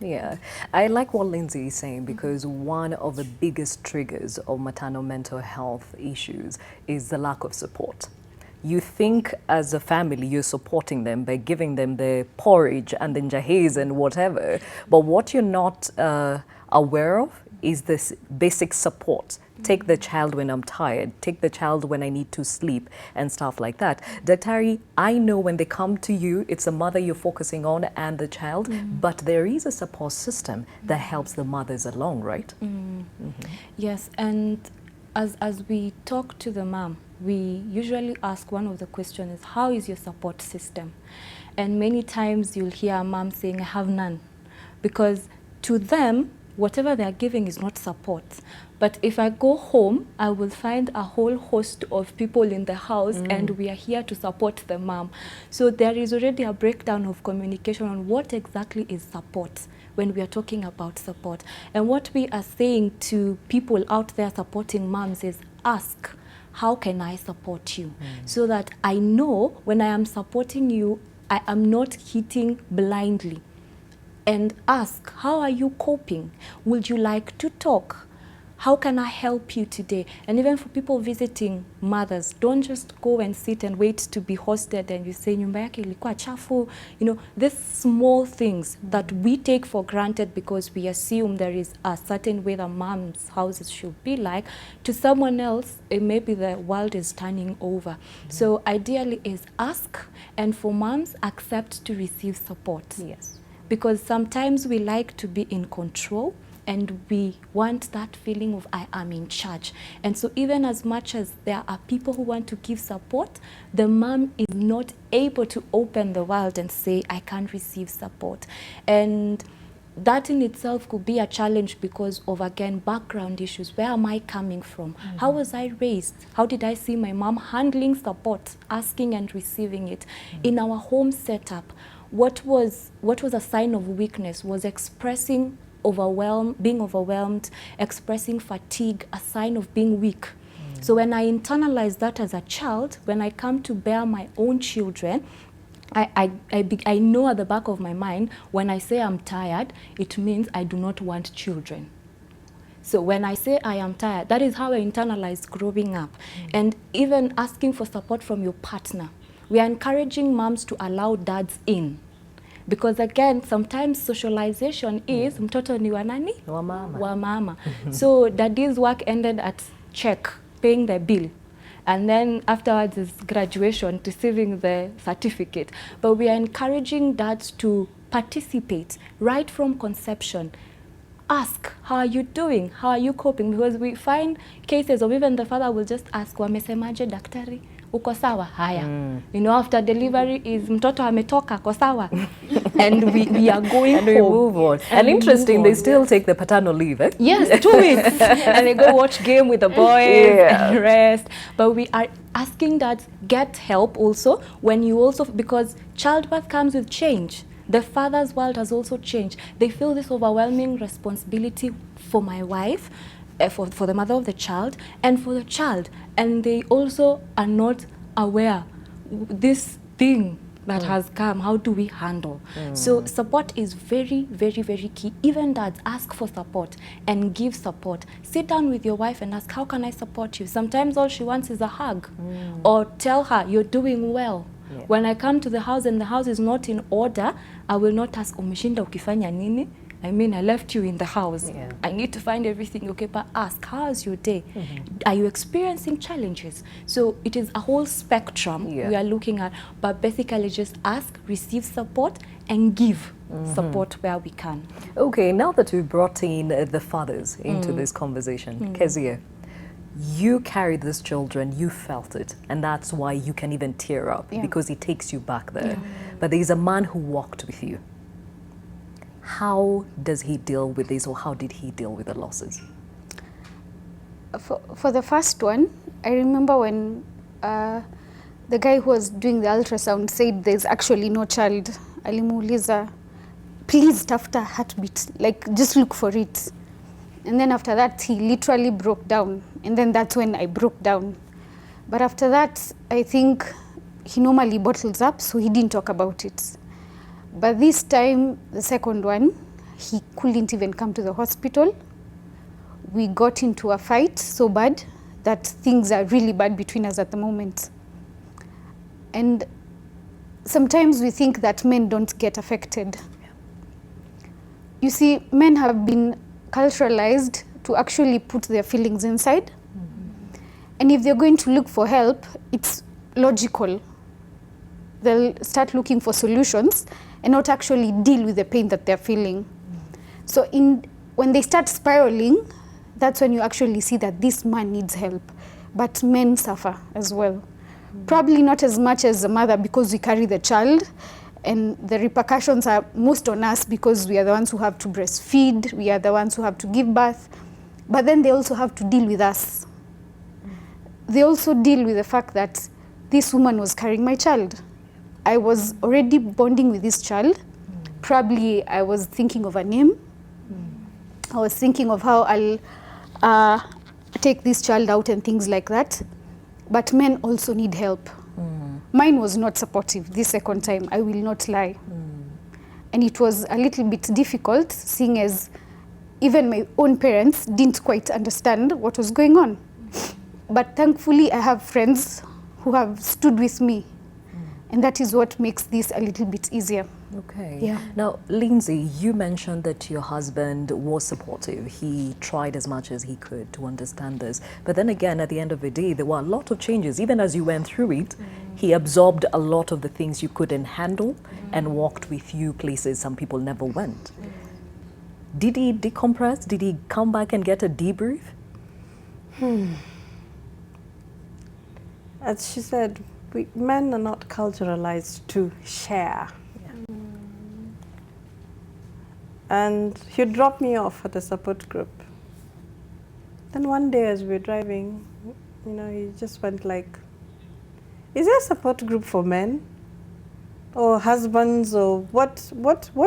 Yeah, I like what Lindsay is saying, because one of the biggest triggers of maternal mental health issues is the lack of support. You think as a family you're supporting them by giving them the porridge and the njahiz and whatever, but what you're not aware of is this basic support. Take the child when I'm tired, take the child when I need to sleep and stuff like that. Daktari, I know when they come to you, it's the mother you're focusing on and the child, but there is a support system that helps the mothers along, right? Yes, and as we talk to the mom, we usually ask, one of the questions is, how is your support system? And many times you'll hear a mom saying, I have none. Because to them, whatever they're giving is not support. But if I go home, I will find a whole host of people in the house and we are here to support the mom. So there is already a breakdown of communication on what exactly is support when we are talking about support. And what we are saying to people out there supporting moms is, ask, how can I support you? So that I know when I am supporting you, I am not hitting blindly. And ask, how are you coping? Would you like to talk? How can I help you today? And even for people visiting mothers, don't just go and sit and wait to be hosted and you say, nyumba yake ilikuwa chafu. These small things that we take for granted because we assume there is a certain way the mom's houses should be like. To someone else, maybe the world is turning over. So ideally is ask, and for moms, accept to receive support. Yes. Because sometimes we like to be in control and we want that feeling of I am in charge. And so even as much as there are people who want to give support, the mom is not able to open the world and say, I can't receive support. And that in itself could be a challenge because of, again, background issues. Where am I coming from? How was I raised? How did I see my mom handling support, asking and receiving it? In our home setup, what was a sign of weakness was expressing being overwhelmed, expressing fatigue, a sign of being weak. So when I internalize that as a child, when I come to bear my own children, I know at the back of my mind, when I say I'm tired, it means I do not want children. So when I say I am tired, that is how I internalized growing up. And even asking for support from your partner. We are encouraging moms to allow dads in. Because again, sometimes socialization is mtoto ni wa nani? Wa mama. Wa mama. So daddy's work ended at check, paying the bill. And then afterwards is graduation, receiving the certificate. But we are encouraging dads to participate right from conception. Ask, how are you doing? How are you coping? Because we find cases of even the father will just ask, wamesemaje daktari? Uko sawa? Haya. After delivery is mtoto ametoka, ko sawa? And we are going and we move on. And interesting, they still take the paternal leave, eh? Yes, 2 weeks. And they go watch game with the boys and rest. But we are asking that get help also when you also, because childbirth comes with change. The father's world has also changed. They feel this overwhelming responsibility for my wife, for the mother of the child, and for the child. And they also are not aware this thing that has come, how do we handle? So support is very, very, very key. Even dads, ask for support and give support. Sit down with your wife and ask, how can I support you? Sometimes all she wants is a hug. Or tell her, you're doing well. When I come to the house and the house is not in order, I will not ask, umeshinda ukifanya nini? I mean, I left you in the house. I need to find everything okay, but ask, how's your day? Are you experiencing challenges? So it is a whole spectrum we are looking at, but basically just ask, receive support, and give support where we can. Okay, now that we've brought in the fathers into this conversation, Cassia, you carried these children, you felt it, and that's why you can even tear up, because it takes you back there. But there's a man who walked with you. How does he deal with this, or how did he deal with the losses? For the first one, I remember when the guy who was doing the ultrasound said there's actually no child. Alimuuliza, please tafuta heartbeat, like just look for it. And then after that, he literally broke down. And then that's when I broke down. But after that, I think he normally bottles up, so he didn't talk about it. But this time, the second one, he couldn't even come to the hospital. We got into a fight so bad that things are really bad between us at the moment. And sometimes we think that men don't get affected. You see, men have been culturalized to actually put their feelings inside. And if they're going to look for help, it's logical. They'll start looking for solutions and not actually deal with the pain that they're feeling. So when they start spiraling, that's when you actually see that this man needs help. But men suffer as well. Probably not as much as the mother because we carry the child, and the repercussions are most on us because we are the ones who have to breastfeed, we are the ones who have to give birth. But then they also have to deal with us. They also deal with the fact that this woman was carrying my child. I was already bonding with this child. Probably I was thinking of a name. I was thinking of how I'll take this child out and things like that. But men also need help. Mine was not supportive this second time, I will not lie. And it was a little bit difficult, seeing as even my own parents didn't quite understand what was going on. But thankfully, I have friends who have stood with me. And that is what makes this a little bit easier. Okay. Yeah. Now, Lindsay, you mentioned that your husband was supportive. He tried as much as he could to understand this. But then again, at the end of the day, there were a lot of changes. Even as you went through it, he absorbed a lot of the things you couldn't handle and walked with you places some people never went. Did he decompress? Did he come back and get a debrief? As she said, men are not culturalized to share. And he dropped me off at a support group. Then one day as we were driving, he just went like, is there a support group for men? Or husbands, or what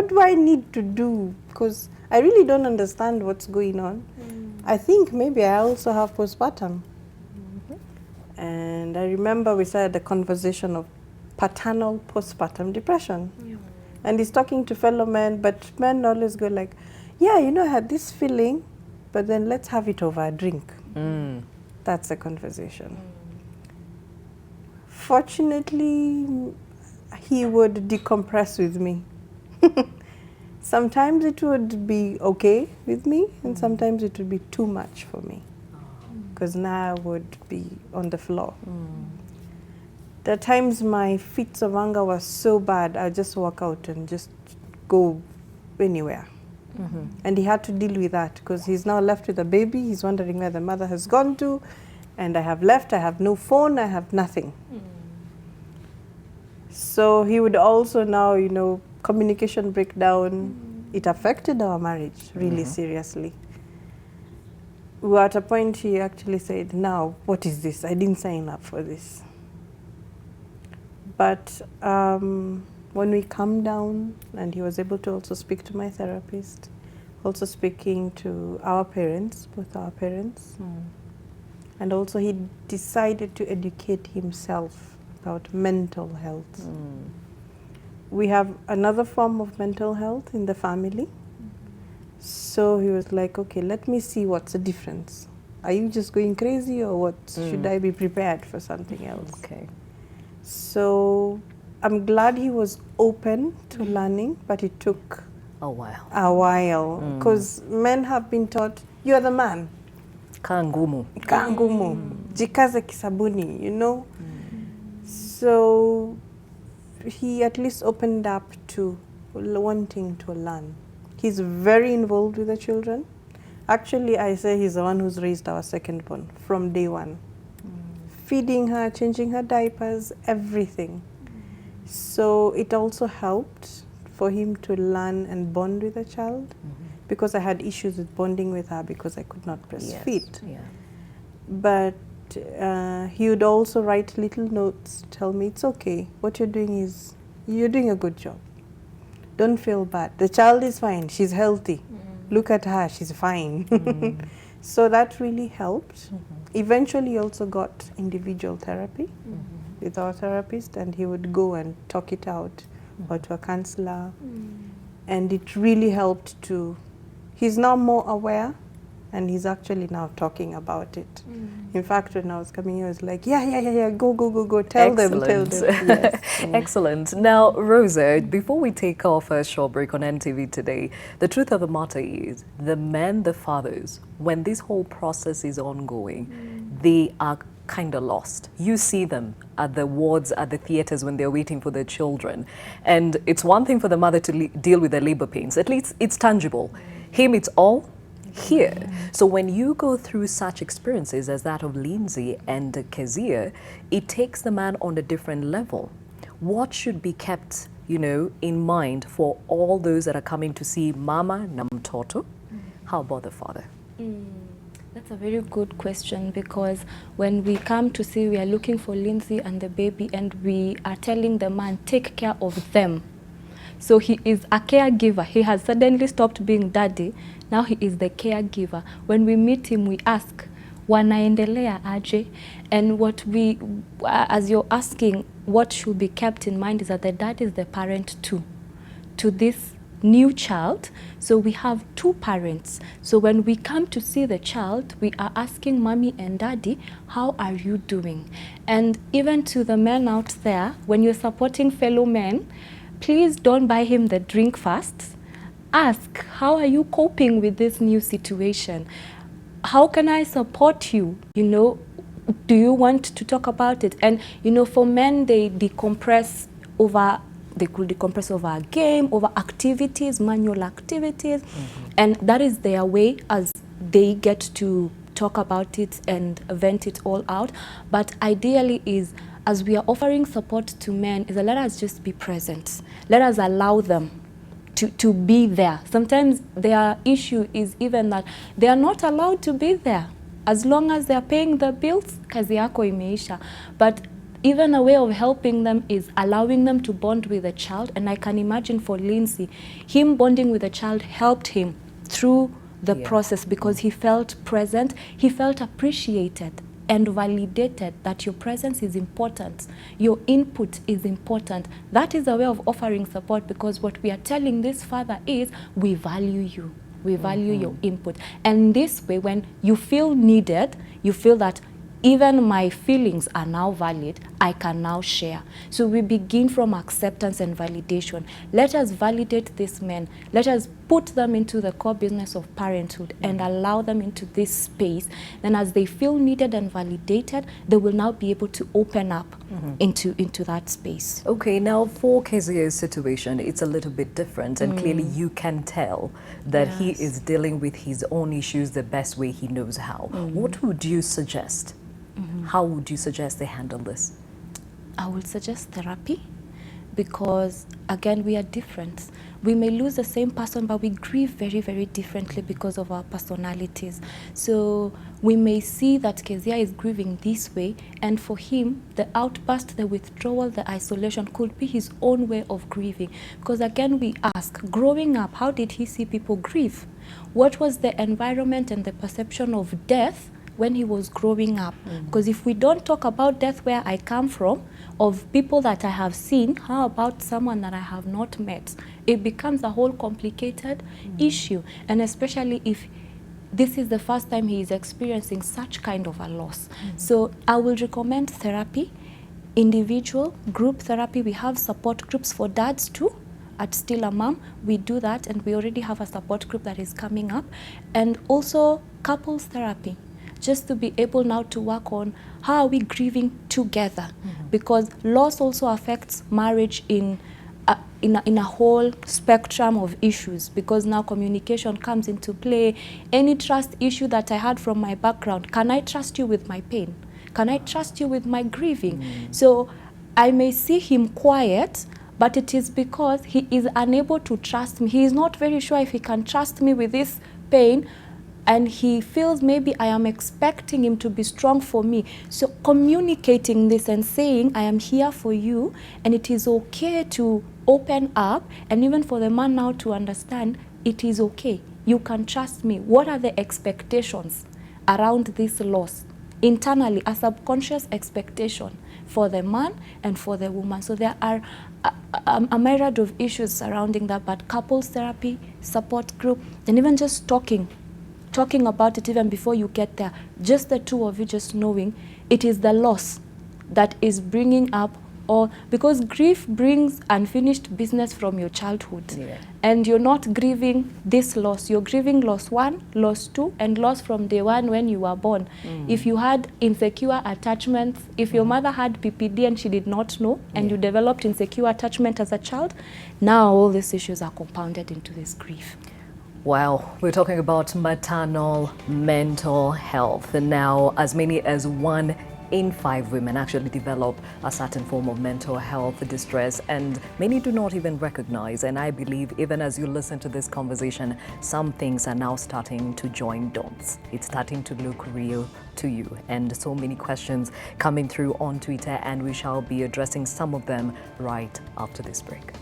do I need to do? Because I really don't understand what's going on. I think maybe I also have postpartum. And I remember we started a conversation of paternal postpartum depression. And he's talking to fellow men, but men always go like, yeah, I had this feeling, but then let's have it over a drink. That's a conversation. Fortunately, he would decompress with me. Sometimes it would be okay with me, and sometimes it would be too much for me. Because now I would be on the floor. There are times my fits of anger were so bad, I'd just walk out and just go anywhere. And he had to deal with that because he's now left with a baby. He's wondering where the mother has gone to. And I have left, I have no phone, I have nothing. So he would also now, communication breakdown. It affected our marriage really seriously. We were at a point he actually said, now, what is this? I didn't sign up for this. But when we calmed down, and he was able to also speak to my therapist, also speaking to our parents, both our parents, and also he decided to educate himself about mental health. We have another form of mental health in the family. So he was like, okay, let me see what's the difference. Are you just going crazy, or what? Should I be prepared for something else? Okay. So I'm glad he was open to learning, but it took a while. Because men have been taught, you're the man. Kangumu. Jikaze kisabuni, So he at least opened up to wanting to learn. He's very involved with the children. Actually, I say he's the one who's raised our second born from day one. Feeding her, changing her diapers, everything. So it also helped for him to learn and bond with the child, because I had issues with bonding with her because I could not breastfeed. But he would also write little notes, tell me, it's okay, what you're doing a good job. Don't feel bad. The child is fine, she's healthy. Look at her, she's fine. So that really helped. Eventually also got individual therapy with our therapist, and he would go and talk it out or to a counselor. And it really helped to, he's now more aware, and he's actually now talking about it. In fact, when I was coming here, I was like, yeah, go, tell them. Yes. Excellent. Now, Rosa, before we take our first short break on NTV today, the truth of the matter is the men, the fathers, when this whole process is ongoing, they are kind of lost. You see them at the wards, at the theaters when they're waiting for their children. And it's one thing for the mother to deal with the labor pains. At least it's tangible. Him, it's all here. So when you go through such experiences as that of Lindsay and Cassia, it takes the man on a different level. What should be kept, in mind for all those that are coming to see Mama na mtoto? How about the father? That's a very good question, because when we come to see, we are looking for Lindsay and the baby, and we are telling the man, take care of them. So he is a caregiver. He has suddenly stopped being daddy. Now he is the caregiver. When we meet him, we ask, wanaendelea aje? And what we, as you're asking, what should be kept in mind is that the dad is the parent too, to this new child. So we have two parents. So when we come to see the child, we are asking mommy and daddy, how are you doing? And even to the men out there, when you're supporting fellow men, please don't buy him the drink first. Ask, how are you coping with this new situation? How can I support you? Do you want to talk about it? And, for men, they decompress over, they could decompress over a game, over activities, manual activities. And that is their way as they get to talk about it and vent it all out. But ideally is, as we are offering support to men, is that let us just be present. Let us allow them to be there. Sometimes their issue is even that they are not allowed to be there. As long as they are paying the bills, kazi yako imeisha. But even a way of helping them is allowing them to bond with the child. And I can imagine for Lindsay, him bonding with the child helped him through the process, because he felt present, he felt appreciated and validated that your presence is important, your input is important. That is a way of offering support, because what we are telling this father is, we value you, we value your input. And this way, when you feel needed, you feel that even my feelings are now valid, I can now share. So we begin from acceptance and validation. Let us validate these men. Let us put them into the core business of parenthood and allow them into this space. Then as they feel needed and validated, they will now be able to open up into that space. Okay, now for Cassia's situation, it's a little bit different, and clearly you can tell that he is dealing with his own issues the best way he knows how. What would you suggest? How would you suggest they handle this? I would suggest therapy, because again, we are different. We may lose the same person, but we grieve very, very differently because of our personalities. So we may see that Cassia is grieving this way, and for him, the outburst, the withdrawal, the isolation could be his own way of grieving. Because again, we ask, growing up, how did he see people grieve? What was the environment and the perception of death when he was growing up? Because if we don't talk about death where I come from, of people that I have seen, how about someone that I have not met? It becomes a whole complicated issue, and especially if this is the first time he is experiencing such kind of a loss. So I will recommend therapy, individual, group therapy. We have support groups for dads too. At Still a Mom, we do that, and we already have a support group that is coming up. And also couples therapy, just to be able now to work on how are we grieving together, because loss also affects marriage in a whole spectrum of issues, because now communication comes into play. Any trust issue that I had from my background, can I trust you with my pain? Can I trust you with my grieving? So I may see him quiet, but it is because he is unable to trust me. He is not very sure if he can trust me with this pain, and he feels maybe I am expecting him to be strong for me. So communicating this and saying, I am here for you, and it is okay to open up, and even for the man now to understand, it is okay. you can trust me. What are the expectations around this loss? Internally, a subconscious expectation for the man and for the woman. So there are a myriad of issues surrounding that, but couples therapy, support group, and even just talking about it even before you get there. Just the two of you just knowing it is the loss that is bringing up, or because grief brings unfinished business from your childhood. Yeah. And you're not grieving this loss. You're grieving loss 1, loss 2, and loss from day 1 when you were born. If you had insecure attachments, if your mother had PPD and she did not know, and you developed insecure attachment as a child, now all these issues are compounded into this grief. Wow, we're talking about maternal mental health. And now as many as 1 in 5 women actually develop a certain form of mental health distress, and many do not even recognize. And I believe even as you listen to this conversation, some things are now starting to join dots. It's starting to look real to you, and so many questions coming through on Twitter, and we shall be addressing some of them right after this break.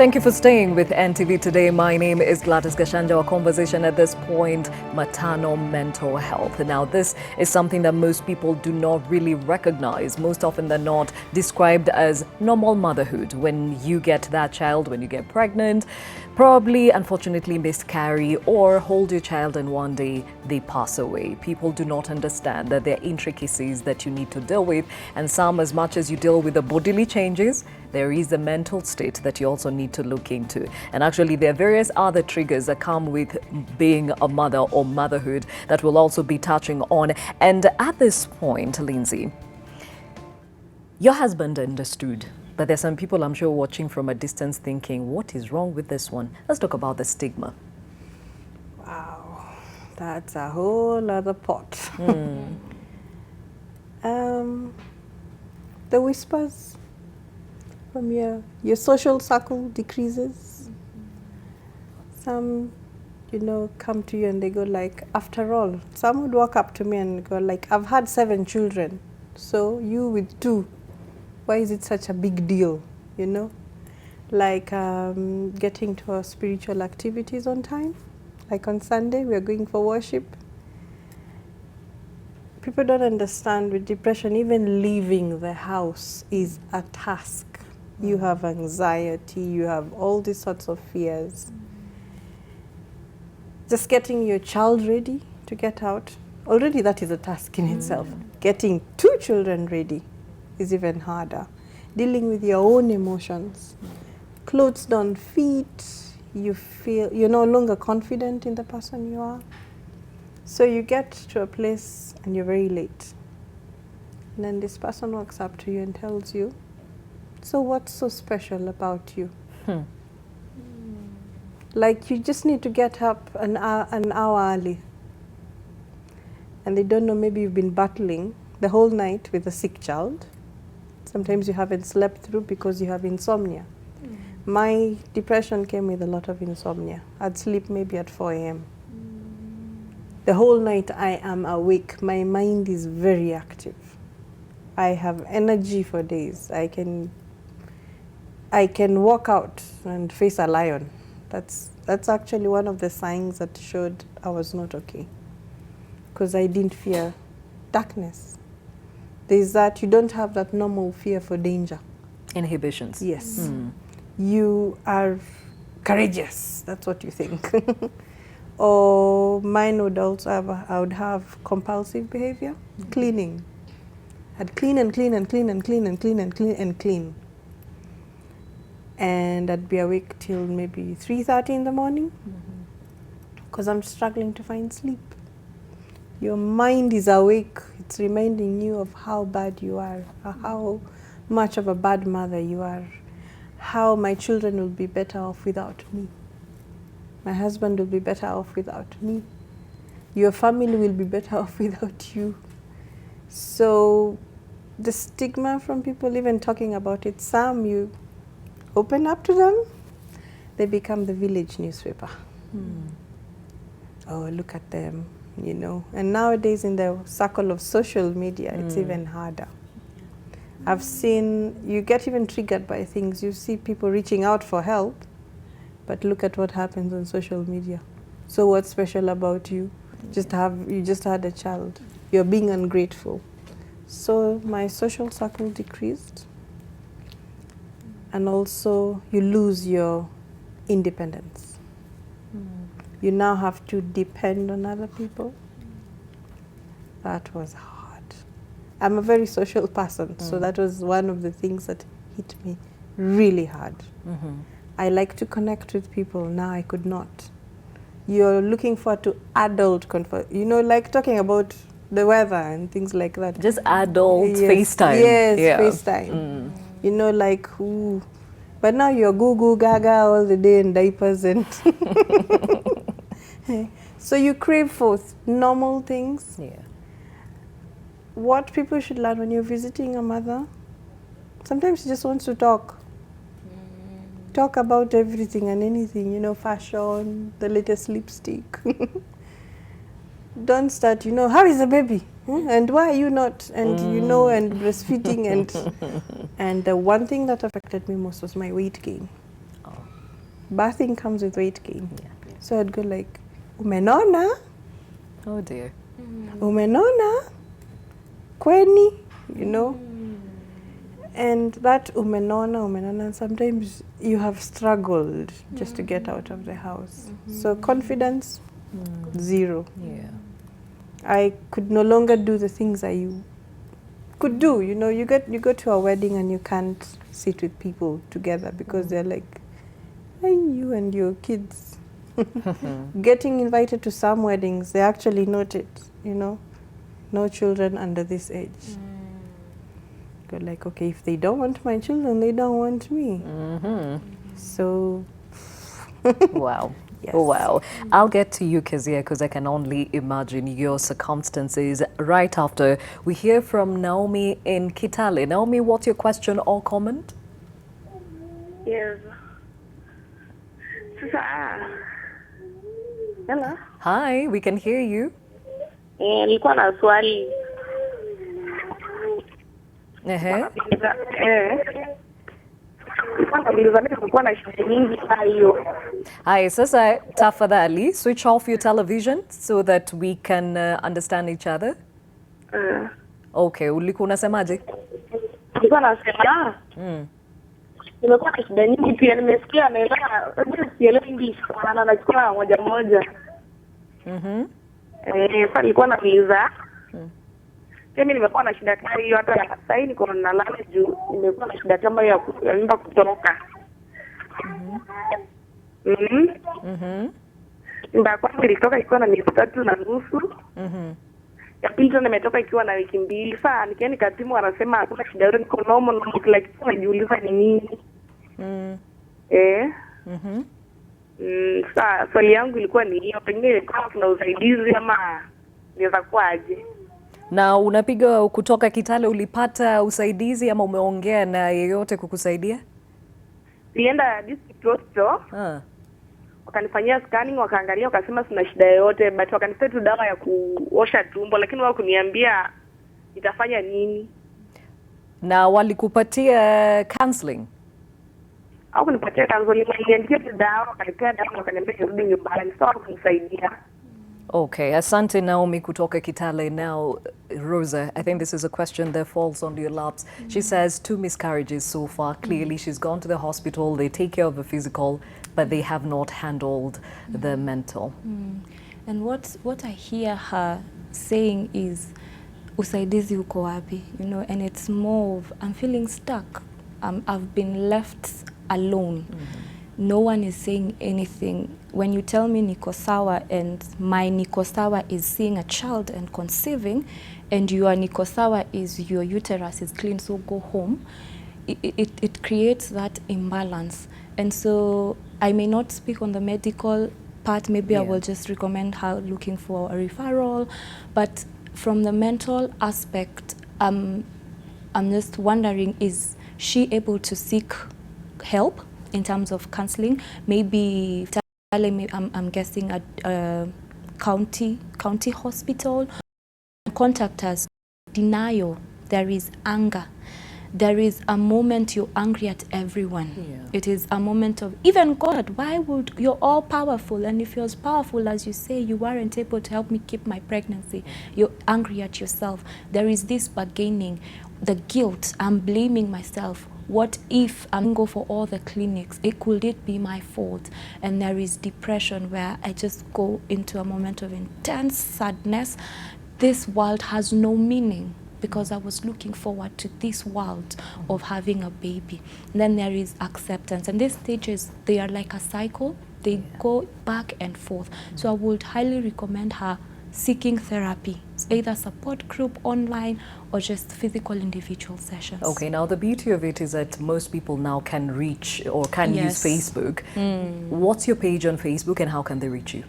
Thank you for staying with NTV today. My name is Gladys Gachanja. Our conversation at this point, maternal mental health. Now, this is something that most people do not really recognize. Most often than not, described as normal motherhood. When you get that child, when you get pregnant, probably, unfortunately, miscarry or hold your child and one day they pass away. People do not understand that there are intricacies that you need to deal with. And some, as much as you deal with the bodily changes, there is a mental state that you also need to look into. And actually, there are various other triggers that come with being a mother or motherhood that we'll also be touching on. And at this point, Lindsay, your husband understood, but there's some people I'm sure watching from a distance thinking, what is wrong with this one? Let's talk about the stigma. Wow, that's a whole other pot. The whispers from your social circle decreases. Some, come to you and they go like, after all, some would walk up to me and go like, I've had 7 children, so you with 2, why is it such a big deal, Like getting to our spiritual activities on time, like on Sunday, we are going for worship. People don't understand with depression, even leaving the house is a task. You have anxiety, you have all these sorts of fears. Just getting your child ready to get out, already that is a task in itself. Getting 2 children ready is even harder. Dealing with your own emotions. Clothes don't fit, you feel you're no longer confident in the person you are. So you get to a place and you're very late. And then this person walks up to you and tells you, so what's so special about you? Like you just need to get up an hour early. And they don't know, maybe you've been battling the whole night with a sick child. Sometimes you haven't slept through because you have insomnia. My depression came with a lot of insomnia. I'd sleep maybe at 4 a.m. The whole night I am awake. My mind is very active. I have energy for days. I can walk out and face a lion. That's actually one of the signs that showed I was not okay. Because I didn't fear darkness. There's that, you don't have that normal fear for danger. Inhibitions. Yes. You are courageous, that's what you think. Or mine would also have, I would have compulsive behavior, cleaning. I'd clean and clean and clean and clean and clean and clean and clean. And I'd be awake till maybe 3:30 in the morning because I'm struggling to find sleep. Your mind is awake. It's reminding you of how bad you are, how much of a bad mother you are, how my children will be better off without me. My husband will be better off without me. Your family will be better off without you. So the stigma from people even talking about it, some you open up to them, they become the village newspaper. Oh, look at them, And nowadays in the circle of social media, it's even harder. I've seen, you get even triggered by things. You see people reaching out for help, but look at what happens on social media. So what's special about you? You just had a child. You're being ungrateful. So my social circle decreased. And also you lose your independence. You now have to depend on other people. That was hard. I'm a very social person, so that was one of the things that hit me really hard. I like to connect with people, now I could not. You're looking forward to adult like talking about the weather and things like that. Just adult FaceTime. Yes, FaceTime. Ooh. But now you're goo gaga all the day in diapers and so you crave for normal things. What people should learn when you're visiting a mother, sometimes she just wants to talk. Talk about everything and anything, fashion, the latest lipstick. Don't start, how is the baby? And why are you not? And, and breastfeeding. And the one thing that affected me most was my weight gain. birthing comes with weight gain. So I'd go like, umenona? Oh dear. Umenona? Kweni? You know? And that umenona, and sometimes you have struggled just to get out of the house. So confidence, zero. Yeah. I could no longer do the things I could do. You know, you go to a wedding and you can't sit with people together because they're like, hey, you and your kids. Getting invited to some weddings, they actually note it, you know, no children under this age. Go like, okay, if they don't want my children, they don't want me. So, wow. Yes. Oh, wow. I'll get to you, Cassia, because I can only imagine your circumstances right after we hear from Naomi in Kitale. Naomi, what's your question or comment? Yes. Sasa, hello. Hi, we can hear you. Nilikuwa na swali. Hi, sasa tafadhali switch off your television so that we can understand each other. Okay, ulikuwa unasemaje? Nilikuwa nasema nimekuwa na shida nyingi pia, nimesikia naelewa, sielewi English sana, nachukua moja moja. Sasa nilikuwa nauliza mimi nimekuwa na shida kama hiyo, hata sasa hivi niko na lala juu, nimekuwa na shida kama hiyo ya mimba kutoka. Mimba kwangu ilitoka ikiwa na miezi 3.5. Ya pili tena nimetoka ikiwa na wiki 2. Sasa nikienda katimu wanasema hakuna shida yote, niko normal, kila kitu najiuliza ni nini. Sasa swali yangu ilikuwa ni hiyo, pengine kama kuna usaidizi ama inaweza kuaje? Na unapiga kutoka Kitale, ulipata usaidizi ama umeongea na yeyote kukusaidia? Nilienda district hospital. Wakanifanyia scanning, wakaangalia, wakasema sina shida yoyote, but wakanipea tu dawa ya kuosha tumbo, lakini wao kuniambia nitafanya nini. Na walikupatia counseling? Au kunipatia counseling, niliandikia tu dawa, wakanipea dawa, wakaniambia nirudi nyumbani, sawa kunisaidia. Okay, asante Naomi kutoka Kitale. Now, Rosa, I think this is a question that falls on your laps. She says 2 miscarriages so far. Clearly, she's gone to the hospital. They take care of the physical, but they have not handled the mental. And what I hear her saying is, usaidizi uko wapi? You know, and it's more of, I'm feeling stuck. I've been left alone. No one is saying anything. When you tell me niko sawa and my niko sawa is seeing a child and conceiving, and your niko sawa is your uterus is clean, so go home, it creates that imbalance. And so I may not speak on the medical part, maybe I will just recommend her looking for a referral. But from the mental aspect, I'm just wondering, is she able to seek help in terms of counseling? Maybe I'm guessing a county hospital. Contact us. Denial. There is anger. There is a moment you're angry at everyone. It is a moment of, even God, why would, you're all powerful, and if you're as powerful as you say, you weren't able to help me keep my pregnancy. You're angry at yourself. There is this bargaining, the guilt, I'm blaming myself. What if I'm go for all the clinics? Could it be my fault? And there is depression where I just go into a moment of intense sadness. This world has no meaning because I was looking forward to this world of having a baby. And then there is acceptance. And these stages, they are like a cycle. They go back and forth. So I would highly recommend her seeking therapy, either support group online or just physical individual sessions. Okay, now the beauty of it is that most people now can reach or can use Facebook. What's your page on Facebook and how can they reach you?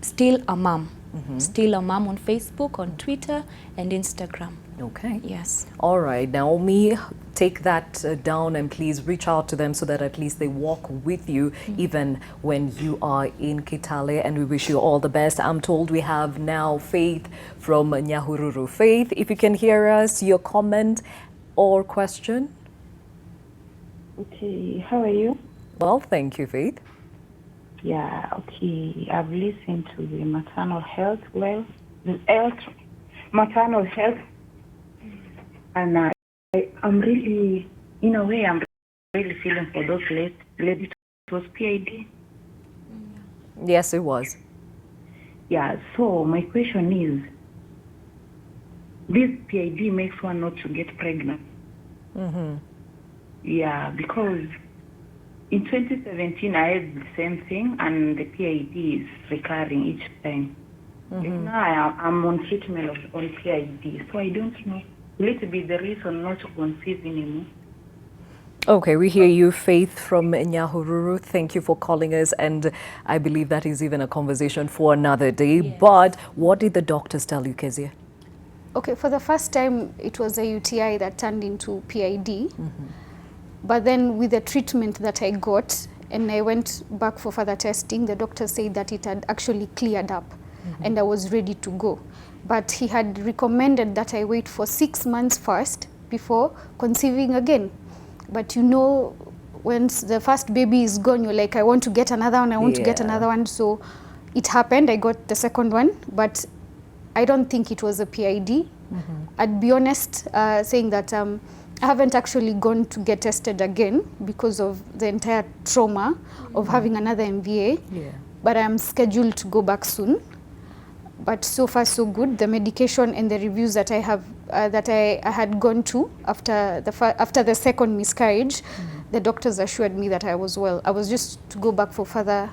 Still a Mom. Still a Mom on Facebook, on Twitter and Instagram. Okay. Yes. All right, Naomi, take that down and please reach out to them so that at least they walk with you even when you are in Kitale, and we wish you all the best. I'm told we have now Faith from Nyahururu. Faith, if you can hear us, your comment or question? Okay, how are you? Well, thank you, Faith. Yeah, okay. I've listened to the maternal health, maternal health, and I'm really, in a way, I'm really feeling for those ladies. It was PID. Yes, it was. Yeah, so my question is, this PID makes one not to get pregnant. Yeah, because in 2017 I had the same thing, and the PID is recurring each time. Now I'm on treatment on PID, so I don't know. Will it be the reason not to conceive anymore? Okay, we hear you, Faith from Nyahururu. Thank you for calling us, and I believe that is even a conversation for another day. Yes. But what did the doctors tell you, Cassia? Okay, for the first time, it was a UTI that turned into PID. But then with the treatment that I got, and I went back for further testing, the doctor said that it had actually cleared up and I was ready to go. But he had recommended that I wait for 6 months first before conceiving again. But you know, once the first baby is gone, you're like, I want to get another one, I want to get another one. So it happened, I got the second one, but I don't think it was a PID. I'd be honest saying that I haven't actually gone to get tested again because of the entire trauma of having another MVA. But I'm scheduled to go back soon. But so far so good. The medication and the reviews that I have that I had gone to after the second miscarriage, the doctors assured me that I was well. I was just to go back for further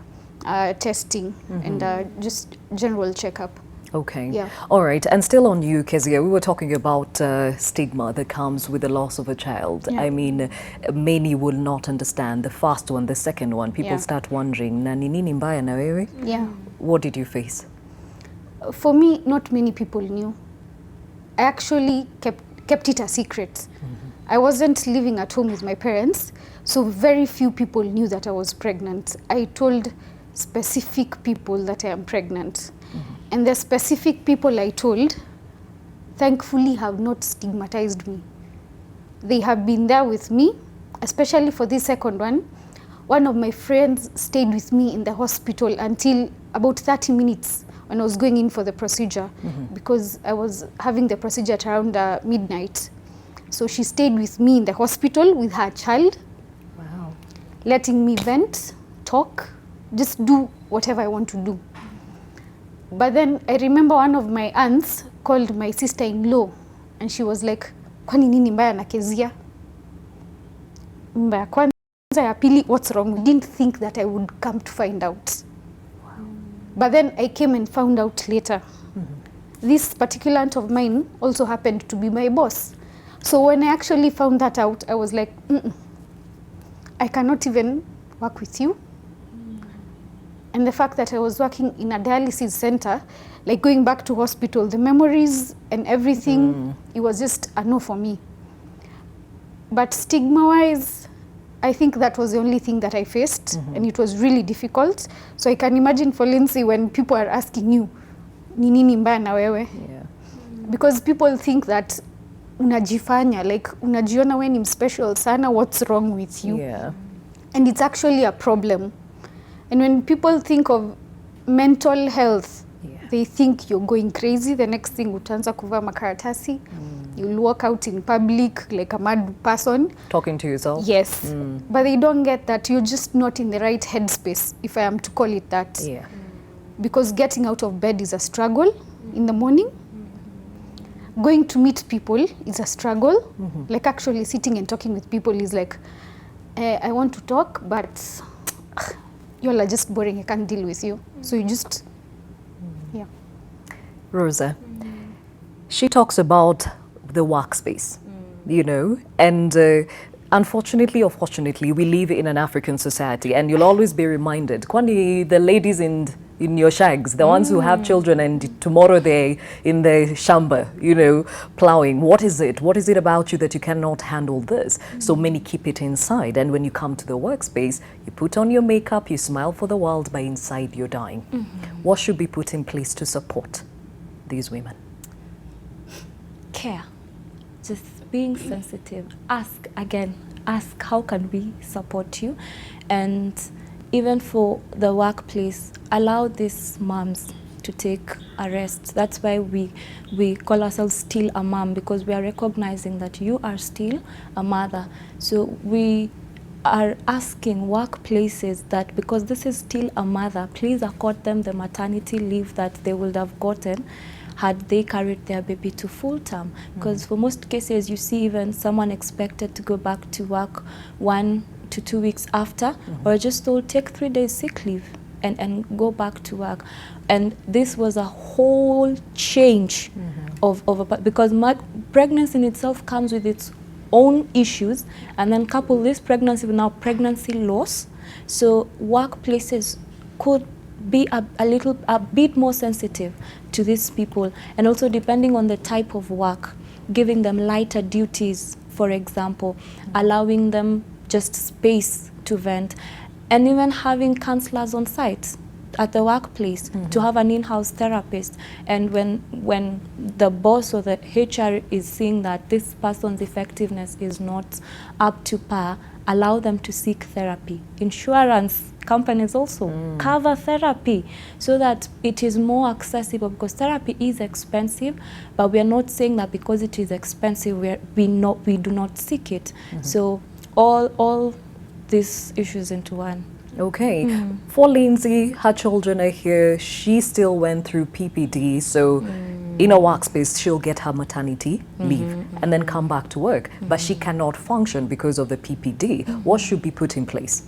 testing and just general checkup. Okay. Yeah. All right. And still on you, Cassia, we were talking about stigma that comes with the loss of a child. Yeah. I mean, many will not understand the first one, the second one. People start wondering, na ni nini mbaya na wewe? Yeah. What did you face? For me, not many people knew. I actually kept it a secret. I wasn't living at home with my parents, so very few people knew that I was pregnant. I told specific people that I am pregnant. And the specific people I told, thankfully, have not stigmatized me. They have been there with me, especially for this second one. One of my friends stayed with me in the hospital until about 30 minutes when I was going in for the procedure, because I was having the procedure at around midnight. So she stayed with me in the hospital with her child, letting me vent, talk, just do whatever I want to do. But then I remember one of my aunts called my sister-in-law, and she was like, kwani nini mbaya na Kezia? Mbaya kwanza ya pili, what's wrong? We didn't think that I would come to find out. But then I came and found out later. This particular aunt of mine also happened to be my boss. So when I actually found that out, I was like, I cannot even work with you. And the fact that I was working in a dialysis center, like going back to hospital, the memories and everything, it was just a no for me. But stigma-wise, I think that was the only thing that I faced, and it was really difficult. So I can imagine for Lindsay when people are asking you, ni nini mbaya na wewe? Because people think that unajifanya, like unajiona we ni special sana, what's wrong with you? And it's actually a problem. And when people think of mental health, they think you're going crazy. The next thing, utaanza kuvaa makaratasi. You'll walk out in public like a mad person. Talking to yourself? Yes. But they don't get that you're just not in the right headspace, if I am to call it that. Because getting out of bed is a struggle in the morning. Going to meet people is a struggle. Like actually sitting and talking with people is like, I want to talk, but you all are just boring, I can't deal with you. So you just, Rosa, she talks about the workspace, you know, and unfortunately or fortunately, we live in an African society, and you'll always be reminded, kwani the ladies in your shags, the ones who have children and tomorrow they're in the shamba, you know, plowing. What is it? What is it about you that you cannot handle this? So many keep it inside, and when you come to the workspace, you put on your makeup, you smile for the world, but inside you're dying. What should be put in place to support these women? Care. Just being sensitive. Ask again. Ask, how can we support you? And even for the workplace, allow these moms to take a rest. That's why we call ourselves still a mom, because we are recognizing that you are still a mother. So we are asking workplaces that because this is still a mother, please accord them the maternity leave that they would have gotten had they carried their baby to full term. Because for most cases, you see even someone expected to go back to work 1 to 2 weeks after, or just told take 3 days sick leave and go back to work. And this was a whole change because pregnancy in itself comes with its own issues, and then couple this pregnancy with now pregnancy loss. So workplaces could be a bit more sensitive to these people, and also depending on the type of work, giving them lighter duties, for example, allowing them just space to vent, and even having counselors on site at the workplace to have an in-house therapist. And when the boss or the HR is seeing that this person's effectiveness is not up to par, allow them to seek therapy. Insurance companies also cover therapy so that it is more accessible, because therapy is expensive, but we are not saying that because it is expensive we do not seek it. So all these issues into one. Okay. For Lindsay, her children are here. She still went through PPD, so in a workspace, she'll get her maternity leave and then come back to work. But she cannot function because of the PPD. What should be put in place?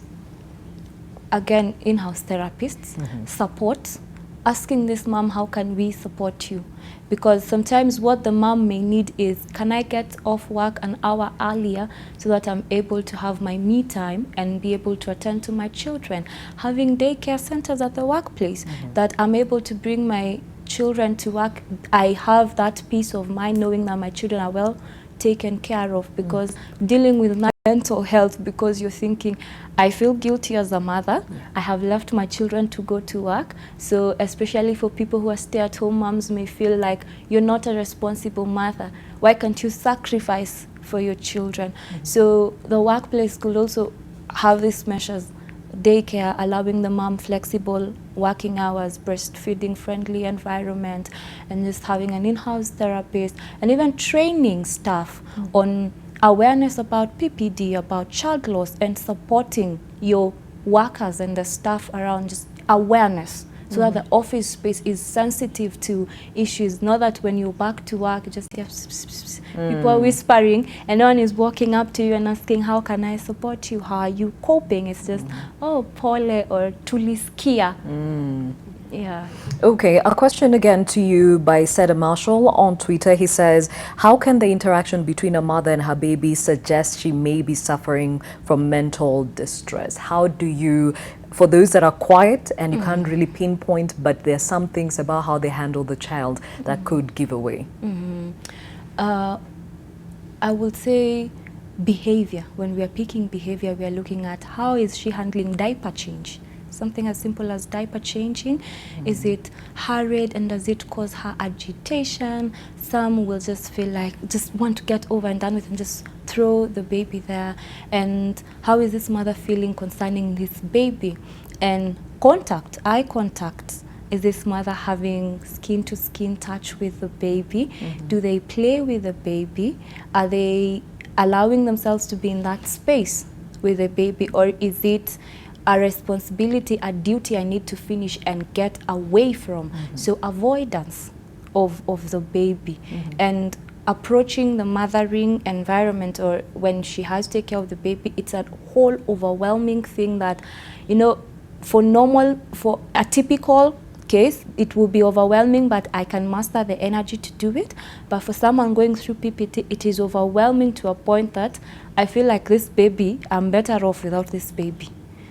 Again, in-house therapists, support, asking this mom, how can we support you? Because sometimes what the mom may need is, can I get off work an hour earlier so that I'm able to have my me time and be able to attend to my children? Having daycare centers at the workplace that I'm able to bring my children to work. I have that peace of mind knowing that my children are well taken care of, because dealing with mental health, because you're thinking, I feel guilty as a mother, I have left my children to go to work. So especially for people who are stay-at-home moms may feel like you're not a responsible mother. Why can't you sacrifice for your children? So the workplace could also have these measures, daycare, allowing the mom flexible working hours, breastfeeding friendly environment, and just having an in-house therapist, and even training staff on awareness about PPD, about child loss, and supporting your workers and the staff around, just awareness, so that the office space is sensitive to issues. Not that when you're back to work, you just hear people are whispering and no one is walking up to you and asking, how can I support you? How are you coping? It's just, oh, pole or tuliskia. Yeah. Okay, a question again to you by Seda Marshall on Twitter. He says, how can the interaction between a mother and her baby suggest she may be suffering from mental distress? How do you, for those that are quiet and you can't really pinpoint, but there's some things about how they handle the child that could give away? I would say behavior. When we are picking behavior, we are looking at how is she handling diaper change. Something as simple as diaper changing. Is it hurried and does it cause her agitation? Some will just feel like, just want to get over and done with and just throw the baby there. And how is this mother feeling concerning this baby? And contact, eye contact. Is this mother having skin-to-skin touch with the baby? Do they play with the baby? Are they allowing themselves to be in that space with the baby? Or is it a responsibility, a duty I need to finish and get away from? So avoidance of the baby. And approaching the mothering environment, or when she has to take care of the baby, it's a whole overwhelming thing that, you know, for a typical case, it will be overwhelming, but I can muster the energy to do it. But for someone going through PPT, it is overwhelming to a point that I feel like this baby, I'm better off without this baby.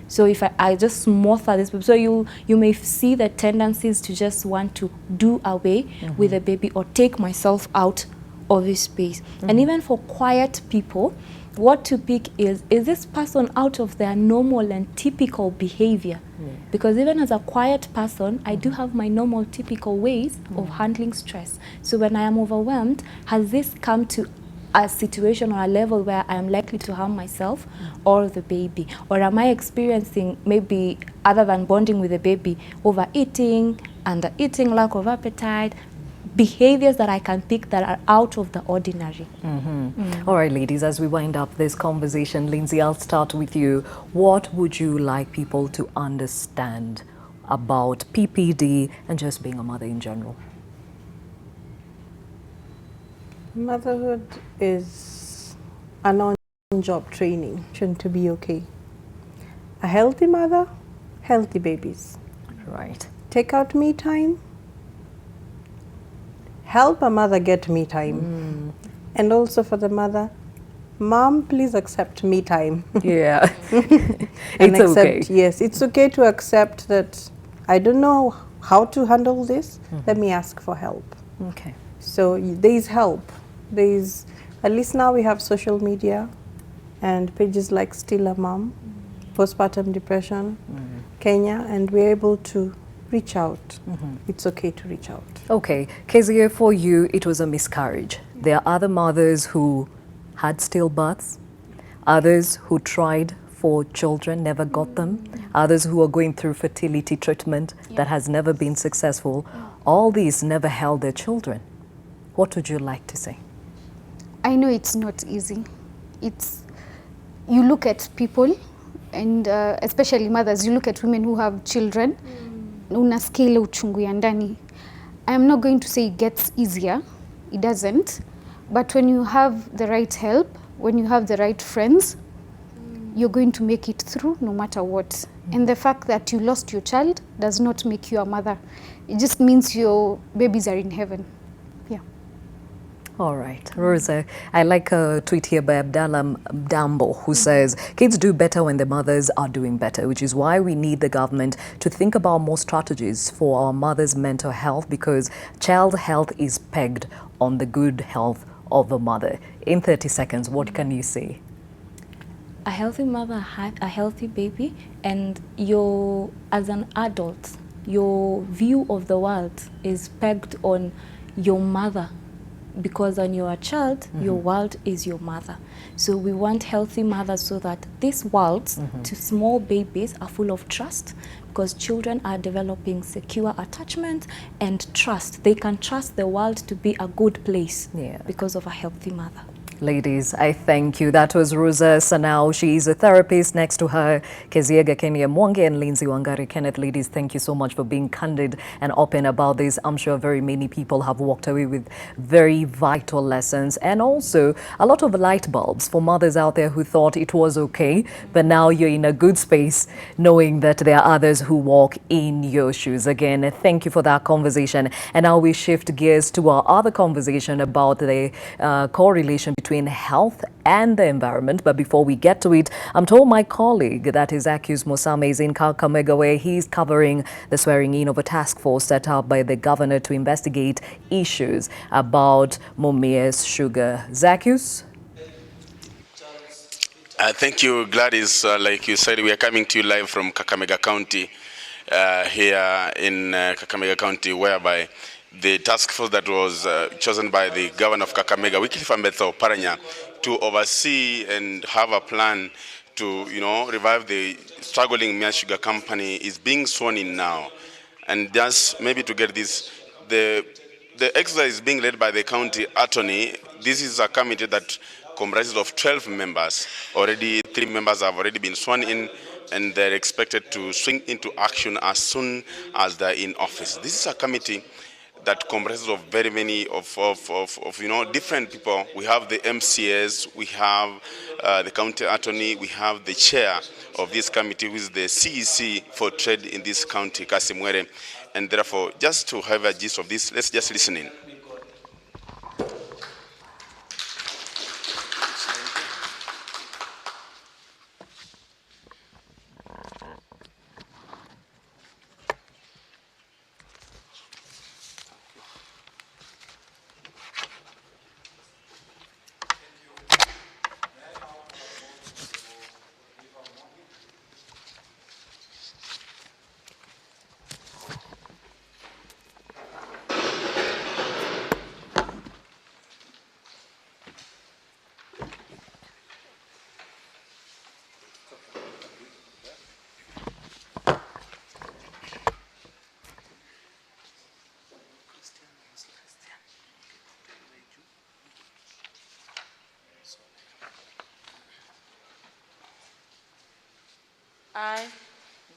So if I just smother this baby, so you may see the tendencies to just want to do away with the baby or take myself out of this space. And even for quiet people, what to pick is this person out of their normal and typical behavior? Because even as a quiet person, I do have my normal typical ways of handling stress. So when I am overwhelmed, has this come to a situation or a level where I am likely to harm myself or the baby? Or am I experiencing, maybe other than bonding with the baby, overeating, undereating, lack of appetite, behaviors that I can pick that are out of the ordinary? All right, ladies, as we wind up this conversation, Lindsay, I'll start with you. What would you like people to understand about PPD and just being a mother in general? Motherhood is an on-job training, to be okay. A healthy mother, healthy babies. Right. Take out me time. Help a mother get me time. And also for the mother, Mom, please accept me time. Yeah. And It's okay. Yes, it's okay to accept that I don't know how to handle this. Let me ask for help. Okay. So there is help. There is, at least now we have social media and pages like Still a Mom, Postpartum Depression, Kenya, and we're able to reach out. It's okay to reach out. Okay, Cassia, for you, it was a miscarriage. There are other mothers who had stillbirths, others who tried for children, never got them, others who are going through fertility treatment that has never been successful. All these never held their children. What would you like to say? I know it's not easy. You look at people, and especially mothers, you look at women who have children, unasikia ile uchungu ya ndani. I'm not going to say it gets easier, it doesn't, but when you have the right help, when you have the right friends, you're going to make it through no matter what. And the fact that you lost your child does not make you a mother. It just means your babies are in heaven. Yeah. All right, Rosa, I like a tweet here by Abdallah Dambo, who says, kids do better when their mothers are doing better, which is why we need the government to think about more strategies for our mothers' mental health, because child health is pegged on the good health of a mother. In 30 seconds, what can you say? A healthy mother, a healthy baby, and as an adult, your view of the world is pegged on your mother. Because when you're a child, your world is your mother. So we want healthy mothers so that these worlds to small babies are full of trust, because children are developing secure attachment and trust. They can trust the world to be a good place because of a healthy mother. Ladies, I thank you. That was Rosa Sanao. She is a therapist. Next to her, Kezia Gakenya Mwange and Lindsay Wangari Kenneth. Ladies, thank you so much for being candid and open about this. I'm sure very many people have walked away with very vital lessons, and also a lot of light bulbs for mothers out there who thought it was okay, but now you're in a good space knowing that there are others who walk in your shoes. Again, thank you for that conversation. And now we shift gears to our other conversation about the correlation between health and the environment. But before we get to it, I'm told my colleague, that is Accused Mosame, is in Kakamega, where he's covering the swearing in of a task force set up by the governor to investigate issues about Mumias sugar. Zacchaeus? Thank you, Gladys. Like you said, we are coming to you live from Kakamega County, here in Kakamega County, whereby the task force that was chosen by the governor of Kakamega, Wycliffe Ambetsa Oparanya, to oversee and have a plan to, revive the struggling Mia Sugar Company is being sworn in now. And just maybe to get this, the exercise is being led by the county attorney. This is a committee that comprises of 12 members. Already 3 members have already been sworn in, and they're expected to swing into action as soon as they're in office. This is a committee that comprises of very many different people. We have the MCAs, we have the county attorney, we have the chair of this committee, who is the CEC for trade in this county, Cassia. And therefore, just to have a gist of this, let's just listen in. I,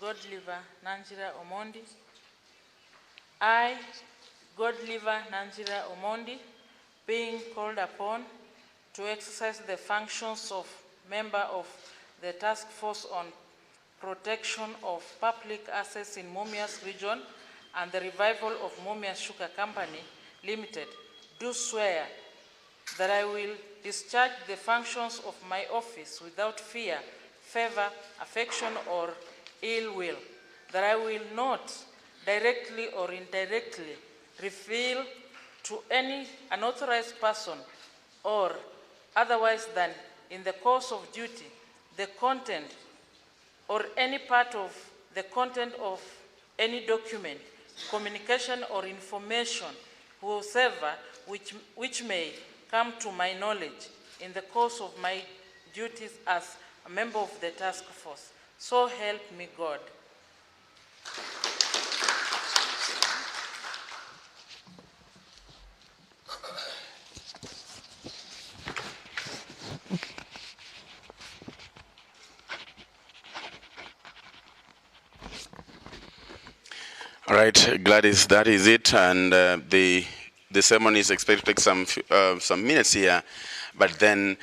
Godliver Nanjira Omondi. I, Godliver Nanjira Omondi, being called upon to exercise the functions of member of the Task Force on Protection of Public Assets in Mumias Region and the Revival of Mumias Sugar Company Limited, do swear that I will discharge the functions of my office without fear, favor, affection, or ill will, that I will not directly or indirectly reveal to any unauthorized person or otherwise than in the course of duty the content or any part of the content of any document, communication, or information whatsoever which may come to my knowledge in the course of my duties as a member of the task force. So help me God. All right, Gladys, that is it, and the ceremony is expected to take some minutes here. But then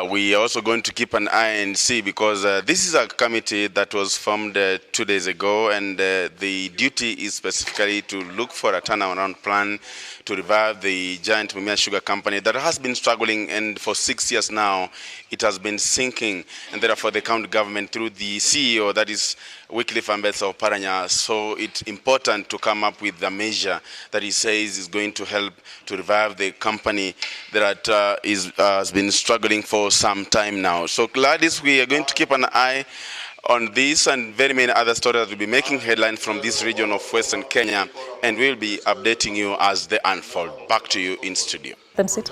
we are also going to keep an eye and see, because this is a committee that was formed 2 days ago, and the duty is specifically to look for a turnaround plan to revive the giant Mumia Sugar Company that has been struggling, and for 6 years now it has been sinking, and therefore the county government through the CEO, that is Wycliffe Ambetsa of Paranya, so it's important to come up with a measure that he says is going to help to revive the company that has been struggling for some time now. So Gladys, we are going to keep an eye on this and very many other stories that will be making headlines from this region of Western Kenya, and we'll be updating you as they unfold. Back to you in studio. Them sit.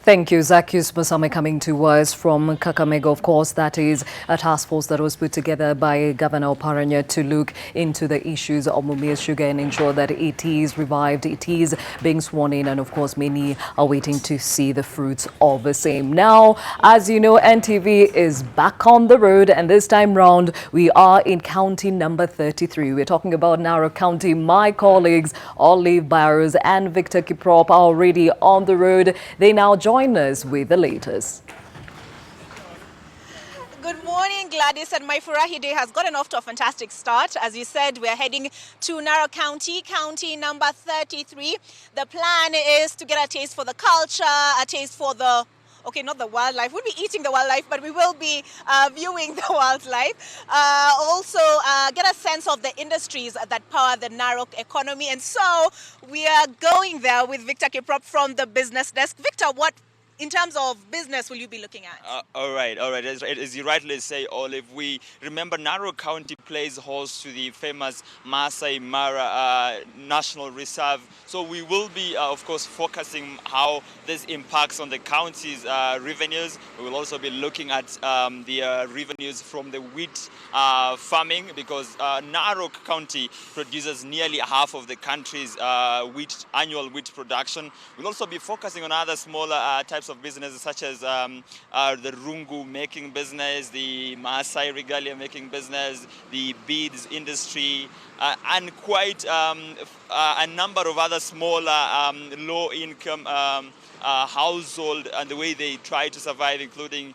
Thank you, Zacchaeus Musame, coming to us from Kakamega. Of course, that is a task force that was put together by Governor Oparanya to look into the issues of Mumias Sugar and ensure that it is revived, it is being sworn in, and of course, many are waiting to see the fruits of the same. Now, as you know, NTV is back on the road, and this time round, we are in county number 33. We're talking about Narok County. My colleagues, Olive Barrows and Victor Kiprop, are already on the road. They now join us with the latest. Good morning, Gladys, and my Furahi Day has gotten off to a fantastic start. As you said, we're heading to Narok County, county number 33. The plan is to get a taste for the culture, a taste for the not the wildlife. We'll be eating the wildlife, but we will be viewing the wildlife. Also, get a sense of the industries that power the Narok economy. And so we are going there with Victor Kiprop from the business desk. Victor, what in terms of business will you be looking at? All right. As you rightly say, Olive, we remember Narok County plays host to the famous Masai Mara National Reserve. So we will be, of course, focusing how this impacts on the county's revenues. We will also be looking at the revenues from the wheat farming, because Narok County produces nearly half of the country's annual wheat production. We'll also be focusing on other smaller types of businesses, such as the rungu making business, the Maasai regalia making business, the beads industry, and quite a number of other smaller low-income household, and the way they try to survive, including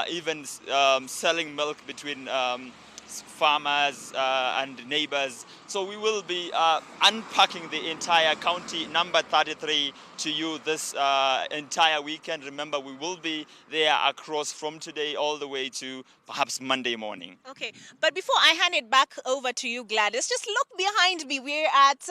even selling milk between farmers and neighbors. So we will be unpacking the entire county number 33 to you this entire weekend. Remember, we will be there across from today all the way to perhaps Monday morning. Okay, but before I hand it back over to you, Gladys, just look behind me. We're at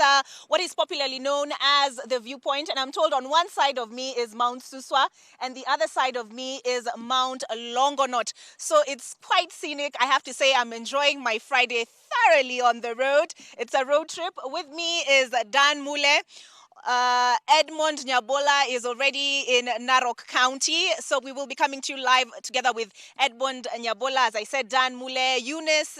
what is popularly known as the Viewpoint, and I'm told on one side of me is Mount Suswa, and the other side of me is Mount Longonot. So it's quite scenic. I have to say I'm enjoying my Friday thoroughly on the road. It's a road trip. With me is Dan Mule. Edmund Nyabola is already in Narok County, so we will be coming to you live together with Edmund Nyabola. As I said, Dan Mule, Eunice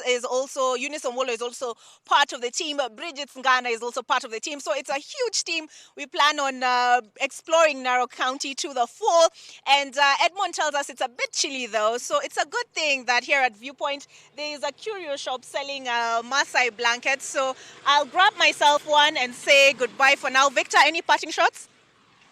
Omolo is also part of the team. Bridget Ngana is also part of the team. So it's a huge team. We plan on exploring Narok County to the full. And Edmund tells us it's a bit chilly though, so it's a good thing that here at Viewpoint there is a curio shop selling Maasai blankets. So I'll grab myself one and say goodbye for now. Victor, any parting shots?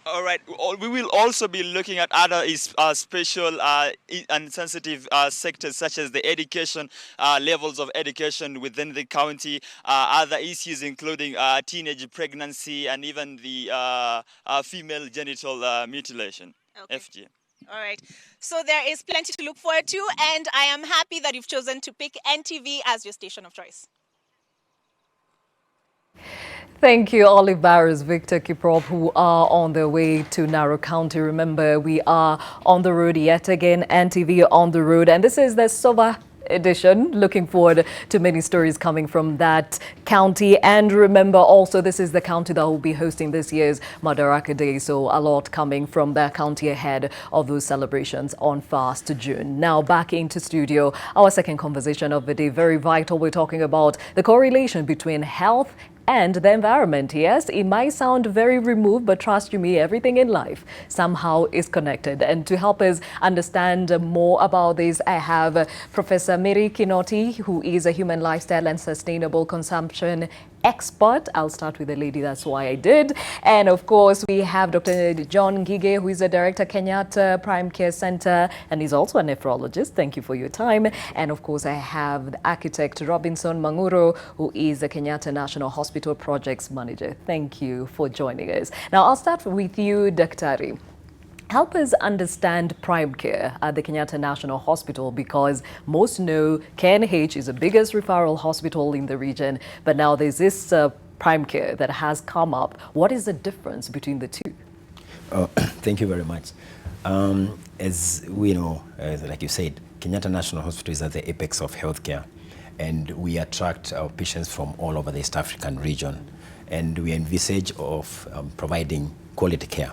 All right. We will also be looking at other special and sensitive sectors, such as the education, levels of education within the county, other issues including teenage pregnancy and even the female genital mutilation, FGM. All right. So there is plenty to look forward to, and I am happy that you've chosen to pick NTV as your station of choice. Thank you, Olive Barros, Victor Kiprop, who are on their way to Narok County. Remember, we are on the road yet again, NTV on the road, and this is the Sova edition. Looking forward to many stories coming from that county. And remember also, this is the county that will be hosting this year's Madaraka Day, so a lot coming from that county ahead of those celebrations on 1st June. Now back into studio, our second conversation of the day, very vital. We're talking about the correlation between health and the environment. Yes, it might sound very removed, but trust you me, everything in life somehow is connected. And to help us understand more about this, I have Professor Mary Kinoti, who is a human lifestyle and sustainable consumption expert. I'll start with the lady, that's why I did. And of course, we have Dr. John Ngige, who is the director, Kenyatta Prime Care Center, and he's also a nephrologist. Thank you for your time. And of course, I have the architect Robinson Manguro, who is the Kenyatta National Hospital Projects Manager. Thank you for joining us. Now, I'll start with you, Daktari. Help us understand prime care at the Kenyatta National Hospital, because most know KNH is the biggest referral hospital in the region, but now there's this prime care that has come up. What is the difference between the two? Thank you very much. As we know, like you said, Kenyatta National Hospital is at the apex of healthcare, and we attract our patients from all over the East African region, and we envisage of providing quality care.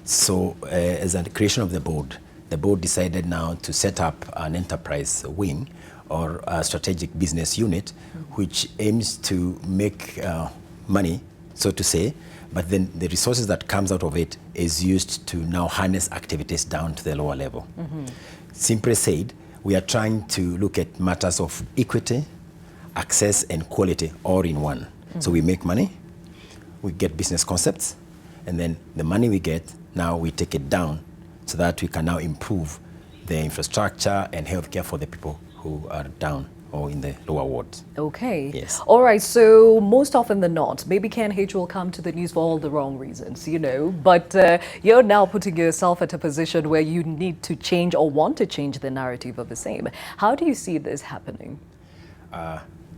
So as a creation of the board decided now to set up an enterprise wing or a strategic business unit which aims to make money, so to say, but then the resources that comes out of it is used to now harness activities down to the lower level. Simply said, we are trying to look at matters of equity, access and quality all in one. So we make money, we get business concepts, and then the money we get, now we take it down so that we can now improve the infrastructure and healthcare for the people who are down or in the lower wards. Okay. Yes. All right. So most often than not, maybe KNH will come to the news for all the wrong reasons, you know, but you're now putting yourself at a position where you need to change or want to change the narrative of the same. How do you see this happening?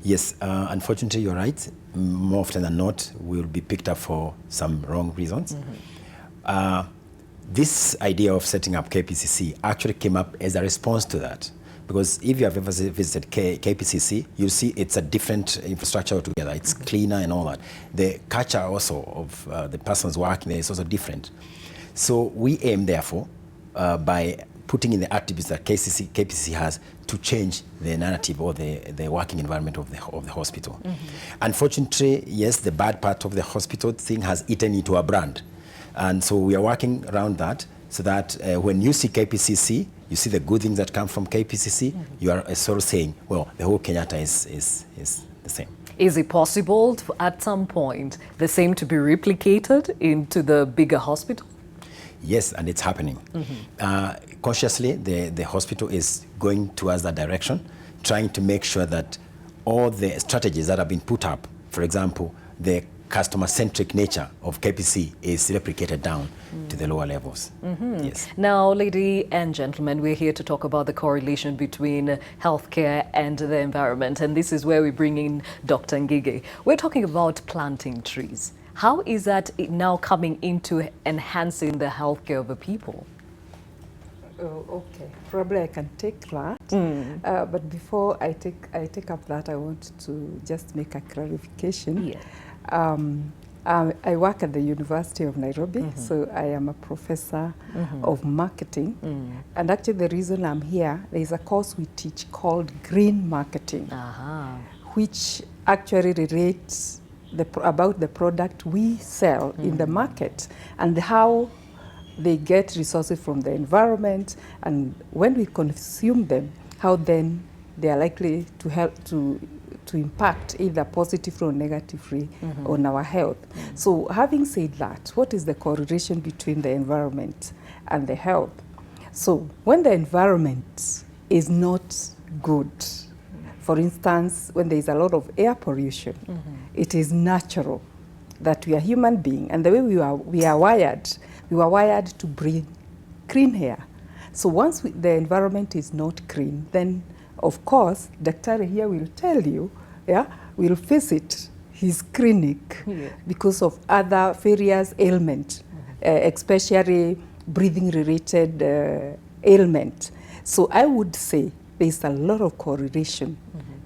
Yes, unfortunately, you're right. More often than not, we'll be picked up for some wrong reasons. This idea of setting up KPCC actually came up as a response to that. Because if you have ever visited KPCC, you'll see it's a different infrastructure altogether. It's cleaner and all that. The culture also of the persons working there is also different. So we aim, therefore, by putting in the attributes that KPCC has to change the narrative or the working environment of the hospital. Unfortunately, yes, the bad part of the hospital thing has eaten into our brand. And so we are working around that so that when you see KPCC, you see the good things that come from KPCC, you are sort of saying, well, the whole Kenyatta is the same. Is it possible at some point the same to be replicated into the bigger hospital? Yes, and it's happening. Consciously, the hospital is going towards that direction, trying to make sure that all the strategies that have been put up, for example, the customer-centric nature of KPC is replicated down to the lower levels. Yes. Now, ladies and gentlemen, we're here to talk about the correlation between healthcare and the environment, and this is where we bring in Dr. Ngige. We're talking about planting trees. How is that now coming into enhancing the healthcare of the people? Okay, probably I can take that. But before I take up that, I want to just make a clarification. I work at the University of Nairobi, so I am a professor of marketing. And actually the reason I'm here, there is a course we teach called green marketing, which actually relates about the product we sell in the market and how they get resources from the environment, and when we consume them, how then they are likely to help to impact either positively or negatively on our health. So having said that, what is the correlation between the environment and the health? So when the environment is not good, for instance, when there is a lot of air pollution, it is natural that we are human beings, and the way we are wired, we were wired to breathe clean air. So once the environment is not clean, then of course, Dr. here will tell you, will visit his clinic because of other various ailments, especially breathing-related ailments. So I would say there's a lot of correlation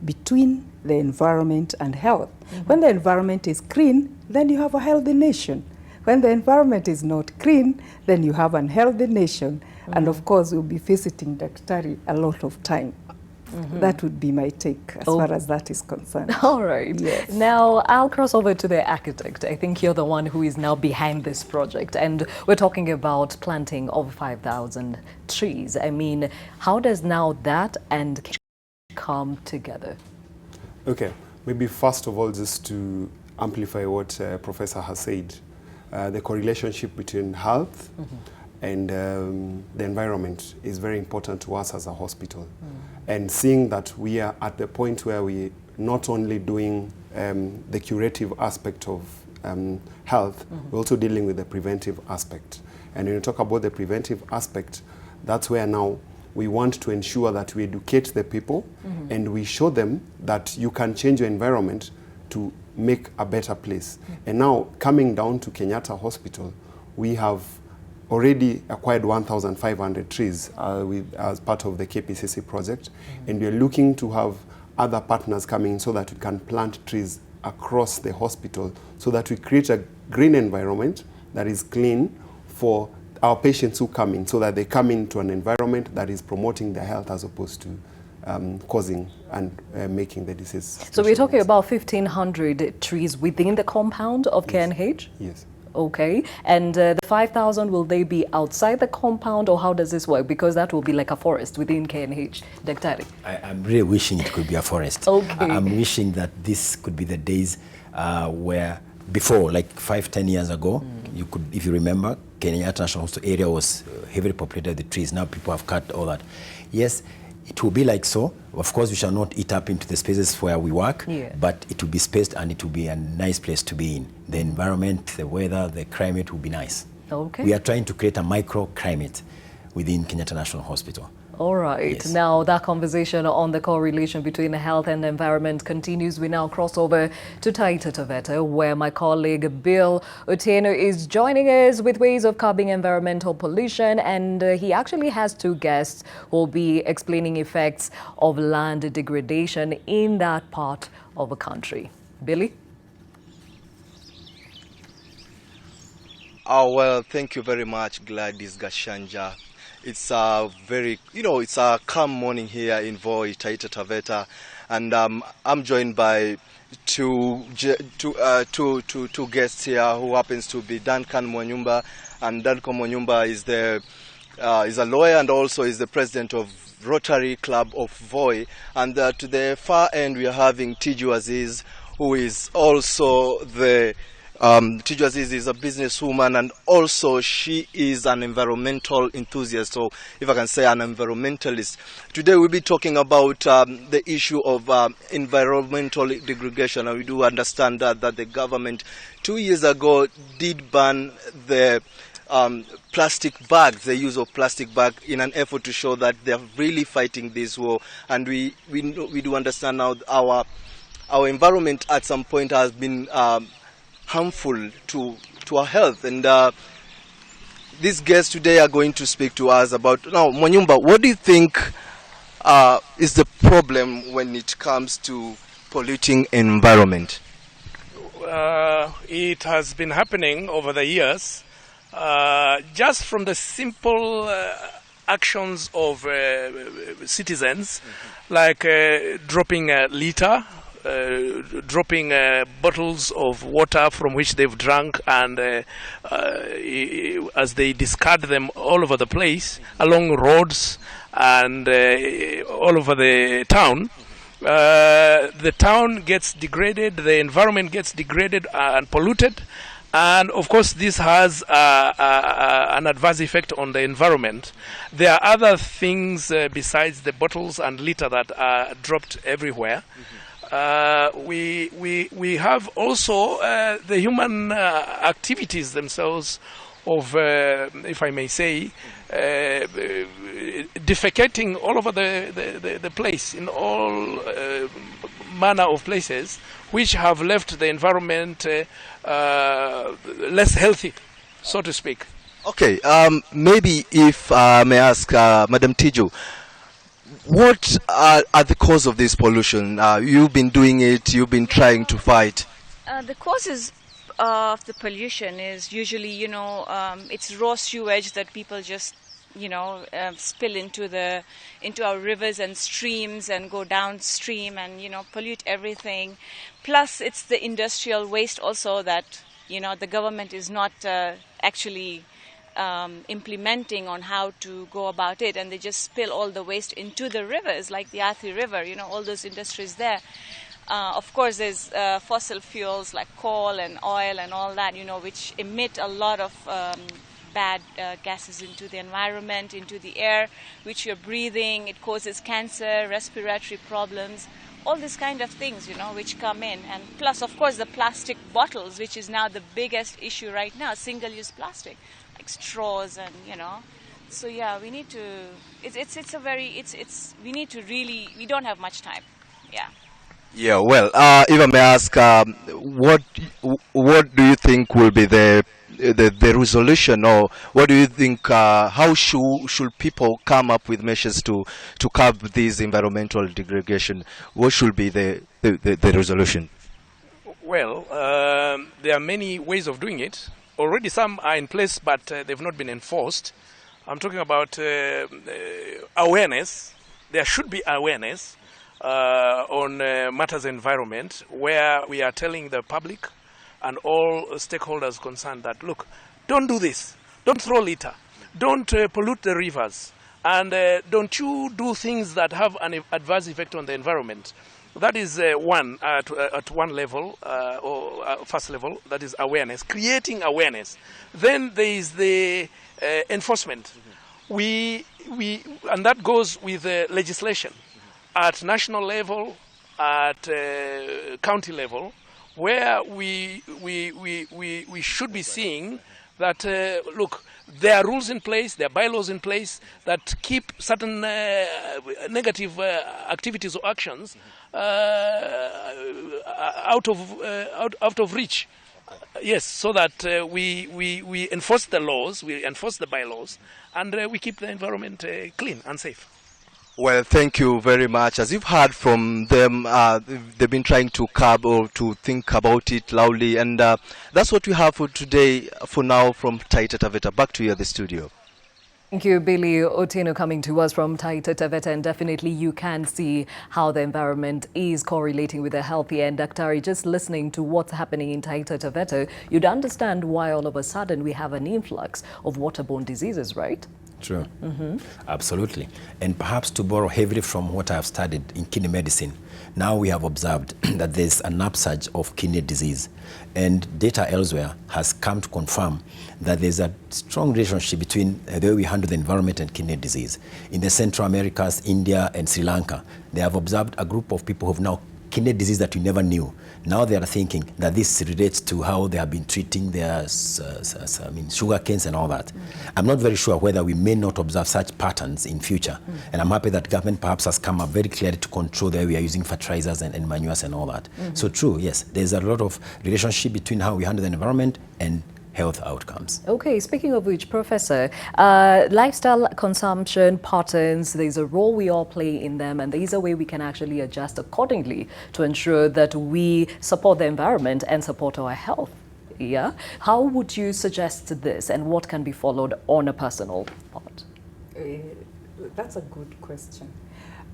between the environment and health. When the environment is clean, then you have a healthy nation. When the environment is not clean, then you have an unhealthy nation. And of course, we'll be visiting Daktari a lot of time. That would be my take as far as that is concerned. All right. Yes. Now, I'll cross over to the architect. I think you're the one who is now behind this project. And we're talking about planting over 5,000 trees. I mean, how does now that and come together? Okay. Maybe first of all, just to amplify what Professor has said, the correlation between health and the environment is very important to us as a hospital. And seeing that we are at the point where we not only doing the curative aspect of health, we're also dealing with the preventive aspect. And when you talk about the preventive aspect, that's where now we want to ensure that we educate the people and we show them that you can change your environment to make a better place. And now, coming down to Kenyatta Hospital, we have already acquired 1,500 trees as part of the KPCC project, and we are looking to have other partners coming in so that we can plant trees across the hospital so that we create a green environment that is clean for our patients who come in, so that they come into an environment that is promoting their health as opposed to causing and making the disease. So we're talking about 1,500 trees within the compound of KNH? Yes. Okay. And the 5,000, will they be outside the compound, or how does this work? Because that will be like a forest within KNH. Daktari. I'm really wishing it could be a forest. Okay. I'm wishing that this could be the days where before, like 5-10 years ago, you could, if you remember, Kenyatta National Hospital area was heavily populated with trees. Now people have cut all that. Yes, it will be like so. Of course, we shall not eat up into the spaces where we work, but it will be spaced and it will be a nice place to be in. The environment, the weather, the climate will be nice. Okay. We are trying to create a microclimate within Kenyatta National Hospital. All right. Yes. Now, that conversation on the correlation between health and environment continues. We now cross over to Taita Taveta, where my colleague Bill Otieno is joining us with ways of curbing environmental pollution. And he actually has two guests who will be explaining effects of land degradation in that part of the country. Billy? Oh, well, thank you very much, Gladys Gachanja. It's a very, it's a calm morning here in Voi, Taita Taveta, and I'm joined by two guests here who happens to be Duncan Mwanyumba, and Duncan Mwanyumba is is a lawyer and also is the president of Rotary Club of Voi, and to the far end we are having Tiju Aziz, who is also the Tiju Aziz is a businesswoman, and also she is an environmental enthusiast, so if I can say an environmentalist. Today we'll be talking about the issue of environmental degradation, and we do understand that the government 2 years ago did ban the plastic bags, the use of plastic bag, in an effort to show that they're really fighting this war, and we do understand now our environment at some point has been harmful to our health, and these guests today are going to speak to us about. Now, Mwanyumba, what do you think is the problem when it comes to polluting environment? it has been happening over the years, just from the simple actions of citizens, like dropping a litter, dropping bottles of water from which they've drunk, and as they discard them all over the place, along roads and all over the town. The town gets degraded, the environment gets degraded and polluted, and of course this has an adverse effect on the environment. There are other things besides the bottles and litter that are dropped everywhere. We have also the human activities themselves of, if I may say, defecating all over the place, in all manner of places, which have left the environment less healthy, so to speak. Okay, maybe if I may ask Madam Tiju, what are the cause of this pollution? You've been doing it, you've been trying to fight. The causes of the pollution is usually, it's raw sewage that people just, spill into our rivers and streams and go downstream and, pollute everything. Plus, it's the industrial waste also that, the government is not actually implementing on how to go about it, and they just spill all the waste into the rivers, like the Athi River, all those industries there. Of course, there's fossil fuels like coal and oil and all that, which emit a lot of bad gases into the environment, into the air, which you're breathing. It causes cancer, respiratory problems, all these kind of things, which come in. And plus, of course, the plastic bottles, which is now the biggest issue right now, single-use plastic, like straws and, So yeah, we need to, we need to really, we don't have much time, yeah. Yeah, well, if I may ask, what do you think will be the resolution, or what do you think? How should people come up with measures to curb this environmental degradation? What should be the resolution? Well, there are many ways of doing it. Already some are in place, but they've not been enforced. I'm talking about awareness. There should be awareness on matters environment, where we are telling the public and all stakeholders concerned that, look, don't do this, don't throw litter, don't pollute the rivers, and don't you do things that have an adverse effect on the environment. That is one, at one level, or first level, that is awareness, creating awareness. Then there is the enforcement. And that goes with legislation. At national level, at county level, where we should be seeing that, look, there are rules in place, there are bylaws in place that keep certain negative activities or actions out of reach. Yes, so that we enforce the laws, we enforce the bylaws, and we keep the environment clean and safe. Well, thank you very much. As you've heard from them, they've been trying to curb or to think about it loudly, and that's what we have for today, for now, from Taita Taveta. Back to you at the studio. Thank you, Billy Otieno, coming to us from Taita Taveta, and definitely you can see how the environment is correlating with the healthy. And Daktari, just listening to what's happening in Taita Taveta, you'd understand why all of a sudden we have an influx of waterborne diseases, right? True. Absolutely. And perhaps to borrow heavily from what I've studied in kidney medicine, now we have observed that there's an upsurge of kidney disease. And data elsewhere has come to confirm that there's a strong relationship between the way we handle the environment and kidney disease. In the Central Americas, India and Sri Lanka, they have observed a group of people who have now kidney disease that we never knew. Now they are thinking that this relates to how they have been treating their sugar canes and all that. I'm not very sure whether we may not observe such patterns in future. And I'm happy that government perhaps has come up very clearly to control the way we are using fertilizers and manures and all that. So true, yes, there's a lot of relationship between how we handle the environment and health outcomes. Okay, speaking of which, Professor, lifestyle consumption patterns, there's a role we all play in them, and there's a way we can actually adjust accordingly to ensure that we support the environment and support our health. Yeah? How would you suggest this, and what can be followed on a personal part? That's a good question.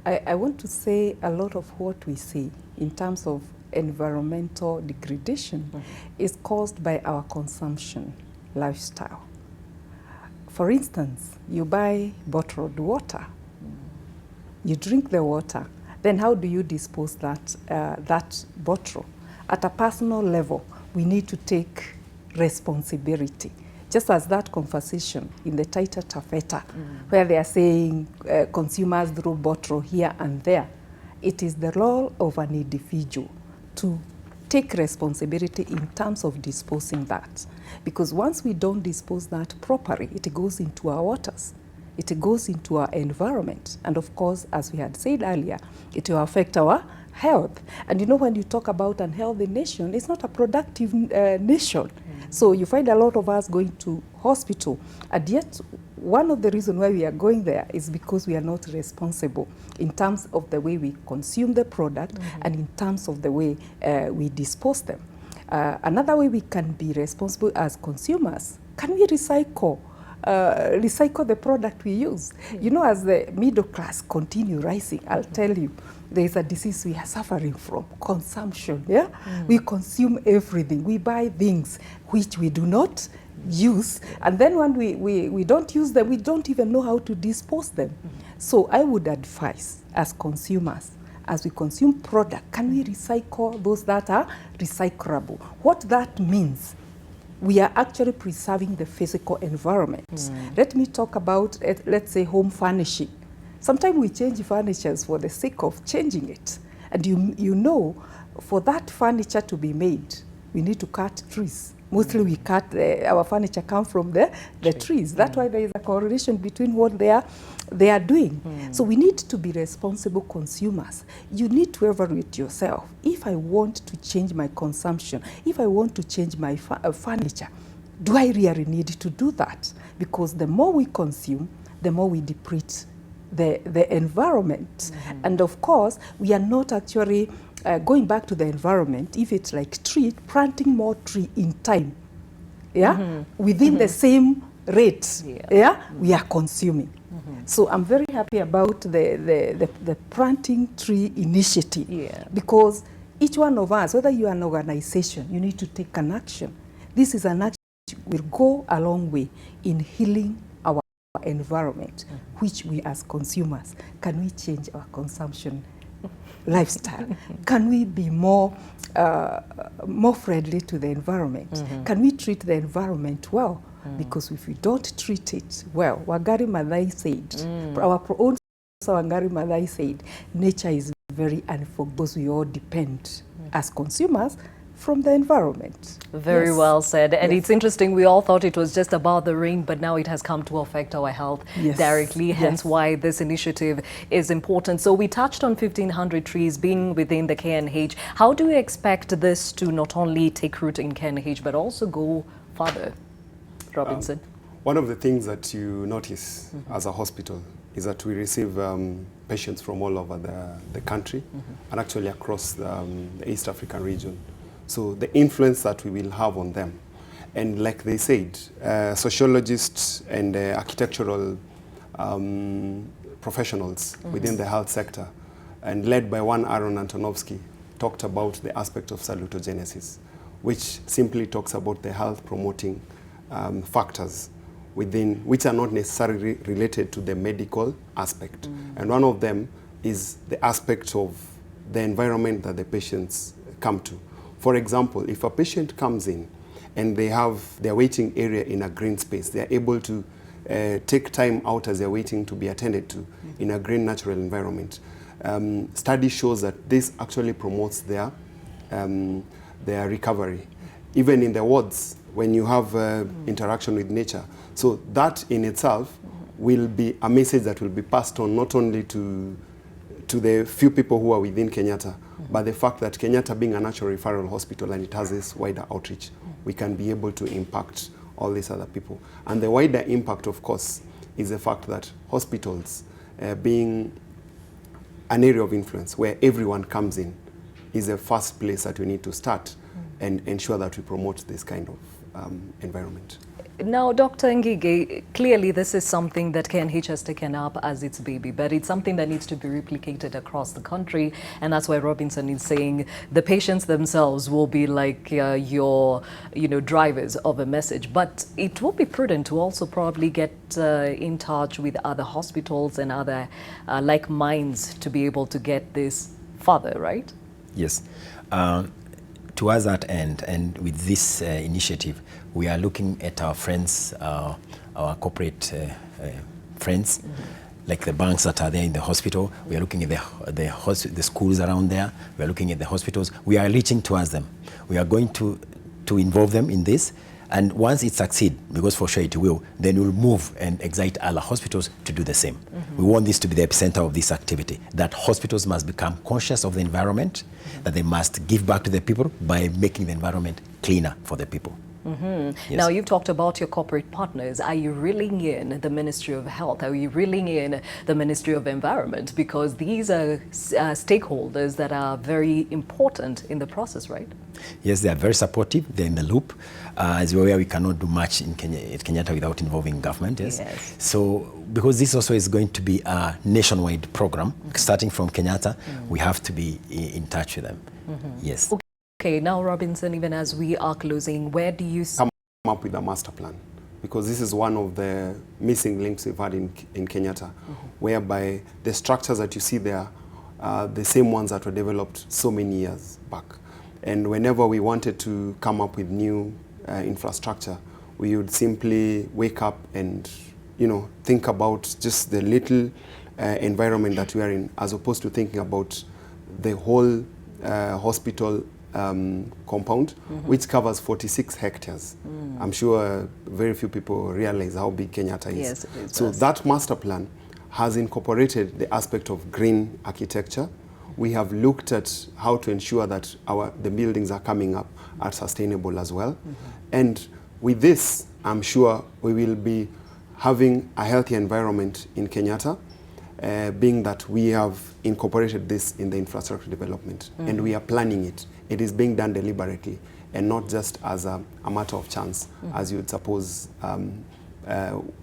I want to say a lot of what we see in terms of environmental degradation is caused by our consumption lifestyle. For instance, you buy bottled water, you drink the water, then how do you dispose that bottle? At a personal level, we need to take responsibility. Just as that conversation in the tighter taffeta, where they are saying consumers throw bottle here and there, it is the role of an individual to take responsibility in terms of disposing that. Because once we don't dispose that properly, it goes into our waters, it goes into our environment. And of course, as we had said earlier, it will affect our health. And you know, when you talk about an healthy nation, it's not a productive nation. So you find a lot of us going to hospital, and yet one of the reasons why we are going there is because we are not responsible in terms of the way we consume the product and in terms of the way we dispose them. Another way we can be responsible as consumers, can we recycle the product we use? You know, as the middle class continue rising, I'll tell you, there is a disease we are suffering from, consumption. Yeah, we consume everything. We buy things which we do not use, and then when we don't use them, we don't even know how to dispose them. So I would advise, as consumers, as we consume product, can we recycle those that are recyclable? What that means, we are actually preserving the physical environment. Let me talk about, let's say, home furnishing. Sometimes we change furniture for the sake of changing it. And you know, for that furniture to be made, we need to cut trees. Mostly we cut, our furniture comes from the trees. That's why there is a correlation between what they are doing. So we need to be responsible consumers. You need to evaluate yourself. If I want to change my consumption, if I want to change my furniture, do I really need to do that? Because the more we consume, the more we deplete the environment. And of course, we are not actually going back to the environment. If it's like planting more tree in time, within the same rate, we are consuming. So I'm very happy about the planting tree initiative, because each one of us, whether you are an organization, you need to take an action. This is an action that will go a long way in healing our environment, which we as consumers, can we change our consumption lifestyle? Can we be more friendly to the environment? Can we treat the environment well? Because if we don't treat it well, Wangari Maathai said, our own Wangari Maathai said, nature is very unforgiving. We all depend as consumers from the environment. Very well said. And it's interesting, we all thought it was just about the rain, but now it has come to affect our health directly, hence why this initiative is important. So we touched on 1,500 trees being within the KNH. How do you expect this to not only take root in KNH, but also go further? Robinson? One of the things that you notice as a hospital is that we receive patients from all over the country and actually across the East African region. So the influence that we will have on them. And like they said, sociologists and architectural professionals within the health sector, and led by one Aaron Antonovsky, talked about the aspect of salutogenesis, which simply talks about the health promoting factors within, which are not necessarily related to the medical aspect. And one of them is the aspect of the environment that the patients come to. For example, if a patient comes in and they have their waiting area in a green space, they are able to take time out as they're waiting to be attended to in a green natural environment. Study shows that this actually promotes their recovery. Even in the wards, when you have interaction with nature. So that in itself will be a message that will be passed on not only to the few people who are within Kenyatta, but the fact that Kenyatta being a natural referral hospital and it has this wider outreach we can be able to impact all these other people. And the wider impact, of course, is the fact that hospitals, being an area of influence where everyone comes in, is the first place that we need to start and ensure that we promote this kind of environment. Now, Dr. Ngige, clearly this is something that KNH has taken up as its baby, but it's something that needs to be replicated across the country, and that's why Robinson is saying the patients themselves will be like your, drivers of a message. But it will be prudent to also probably get in touch with other hospitals and other like minds to be able to get this further, right? Yes. Towards that end, and with this initiative, we are looking at our friends, our corporate friends, like the banks that are there in the hospital. We are looking at the schools around there. We are looking at the hospitals. We are reaching towards them. We are going to involve them in this. And once it succeeds, because for sure it will, then we'll move and excite other hospitals to do the same. We want this to be the epicenter of this activity, that hospitals must become conscious of the environment, that they must give back to the people by making the environment cleaner for the people. Yes. Now, you've talked about your corporate partners. Are you reeling in the Ministry of Health? Are you reeling in the Ministry of Environment? Because these are stakeholders that are very important in the process, right? Yes, they are very supportive. They're in the loop. As you're aware, we cannot do much in Kenyatta without involving government. Yes. So, because this also is going to be a nationwide program, starting from Kenyatta, we have to be in touch with them. Yes. Okay, now Robinson, even as we are closing, where do you come up with a master plan? Because this is one of the missing links we've had in Kenyatta, whereby the structures that you see there are the same ones that were developed so many years back. And whenever we wanted to come up with new infrastructure, we would simply wake up and, think about just the little environment that we are in, as opposed to thinking about the whole hospital compound, which covers 46 hectares. I'm sure very few people realize how big Kenyatta is. Yes, it is. So that master plan has incorporated the aspect of green architecture. We have looked at how to ensure that the buildings are coming up are sustainable as well. And with this, I'm sure we will be having a healthy environment in Kenyatta, being that we have incorporated this in the infrastructure development and we are planning it. It is being done deliberately and not just as a matter of chance, as you would suppose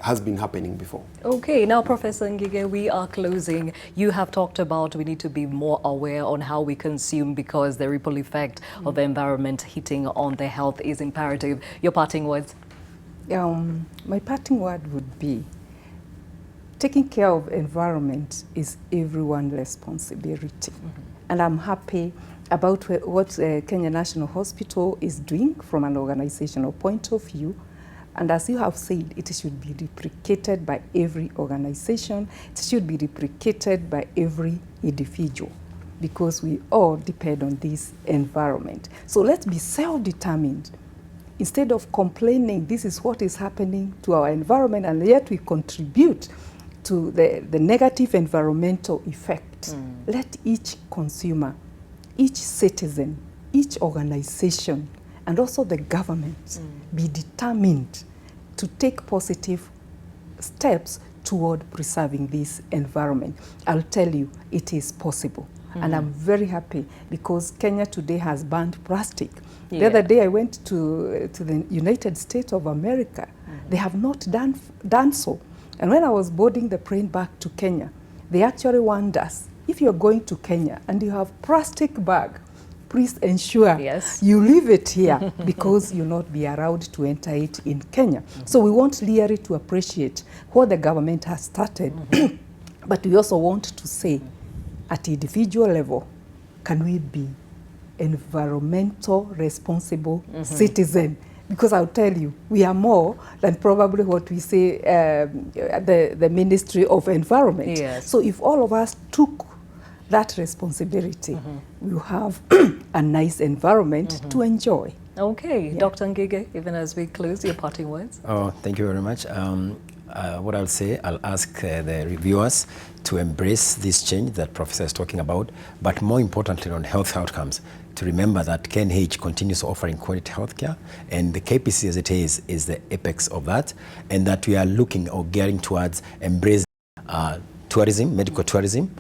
has been happening before. Okay, now Professor Ngige, we are closing. You have talked about we need to be more aware on how we consume because the ripple effect of the environment hitting on the health is imperative. Your parting words? My parting word would be taking care of environment is everyone's responsibility. And I'm happy about what Kenya National Hospital is doing from an organizational point of view. And as you have said, it should be replicated by every organization. It should be replicated by every individual because we all depend on this environment. So let's be self-determined. Instead of complaining, this is what is happening to our environment, and yet we contribute to the negative environmental effect. Let each consumer, each citizen, each organization, and also the government be determined to take positive steps toward preserving this environment. I'll tell you, it is possible. And I'm very happy because Kenya today has banned plastic. The other day I went to the United States of America. They have not done so. And when I was boarding the plane back to Kenya, they actually warned us, if you're going to Kenya and you have plastic bag, please ensure you leave it here because you'll not be allowed to enter it in Kenya. So we want really to appreciate what the government has started, but we also want to say at individual level, can we be environmental responsible citizen? Because I'll tell you, we are more than probably what we say the Ministry of Environment. So if all of us took that responsibility, we'll have a nice environment to enjoy. Okay, Dr. Ngige, even as we close, your parting words? Oh, thank you very much. What I'll say, I'll ask the reviewers to embrace this change that Professor is talking about, but more importantly on health outcomes. to remember that KNH continues offering quality healthcare, and the KPC as it is the apex of that, and that we are looking or gearing towards embracing tourism, medical tourism,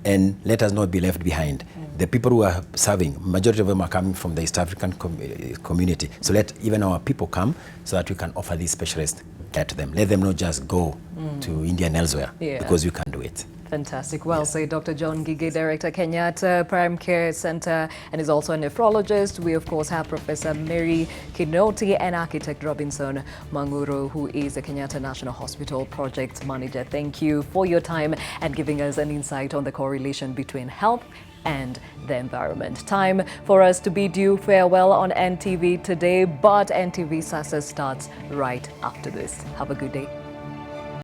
and let us not be left behind. The people who are serving, majority of them are coming from the East African community. So let even our people come so that we can offer these specialist care to them. Let them not just go to India and elsewhere, because we can do it. Fantastic. Well said, Dr. John Gige, Director, Kenyatta Prime Care Center, and is also a nephrologist. We, of course, have Professor Mary Kinoti and Architect Robinson Manguru, who is a Kenyatta National Hospital Project Manager. Thank you for your time and giving us an insight on the correlation between health and the environment. Time for us to bid you farewell on NTV today, but NTV Sasa starts right after this. Have a good day.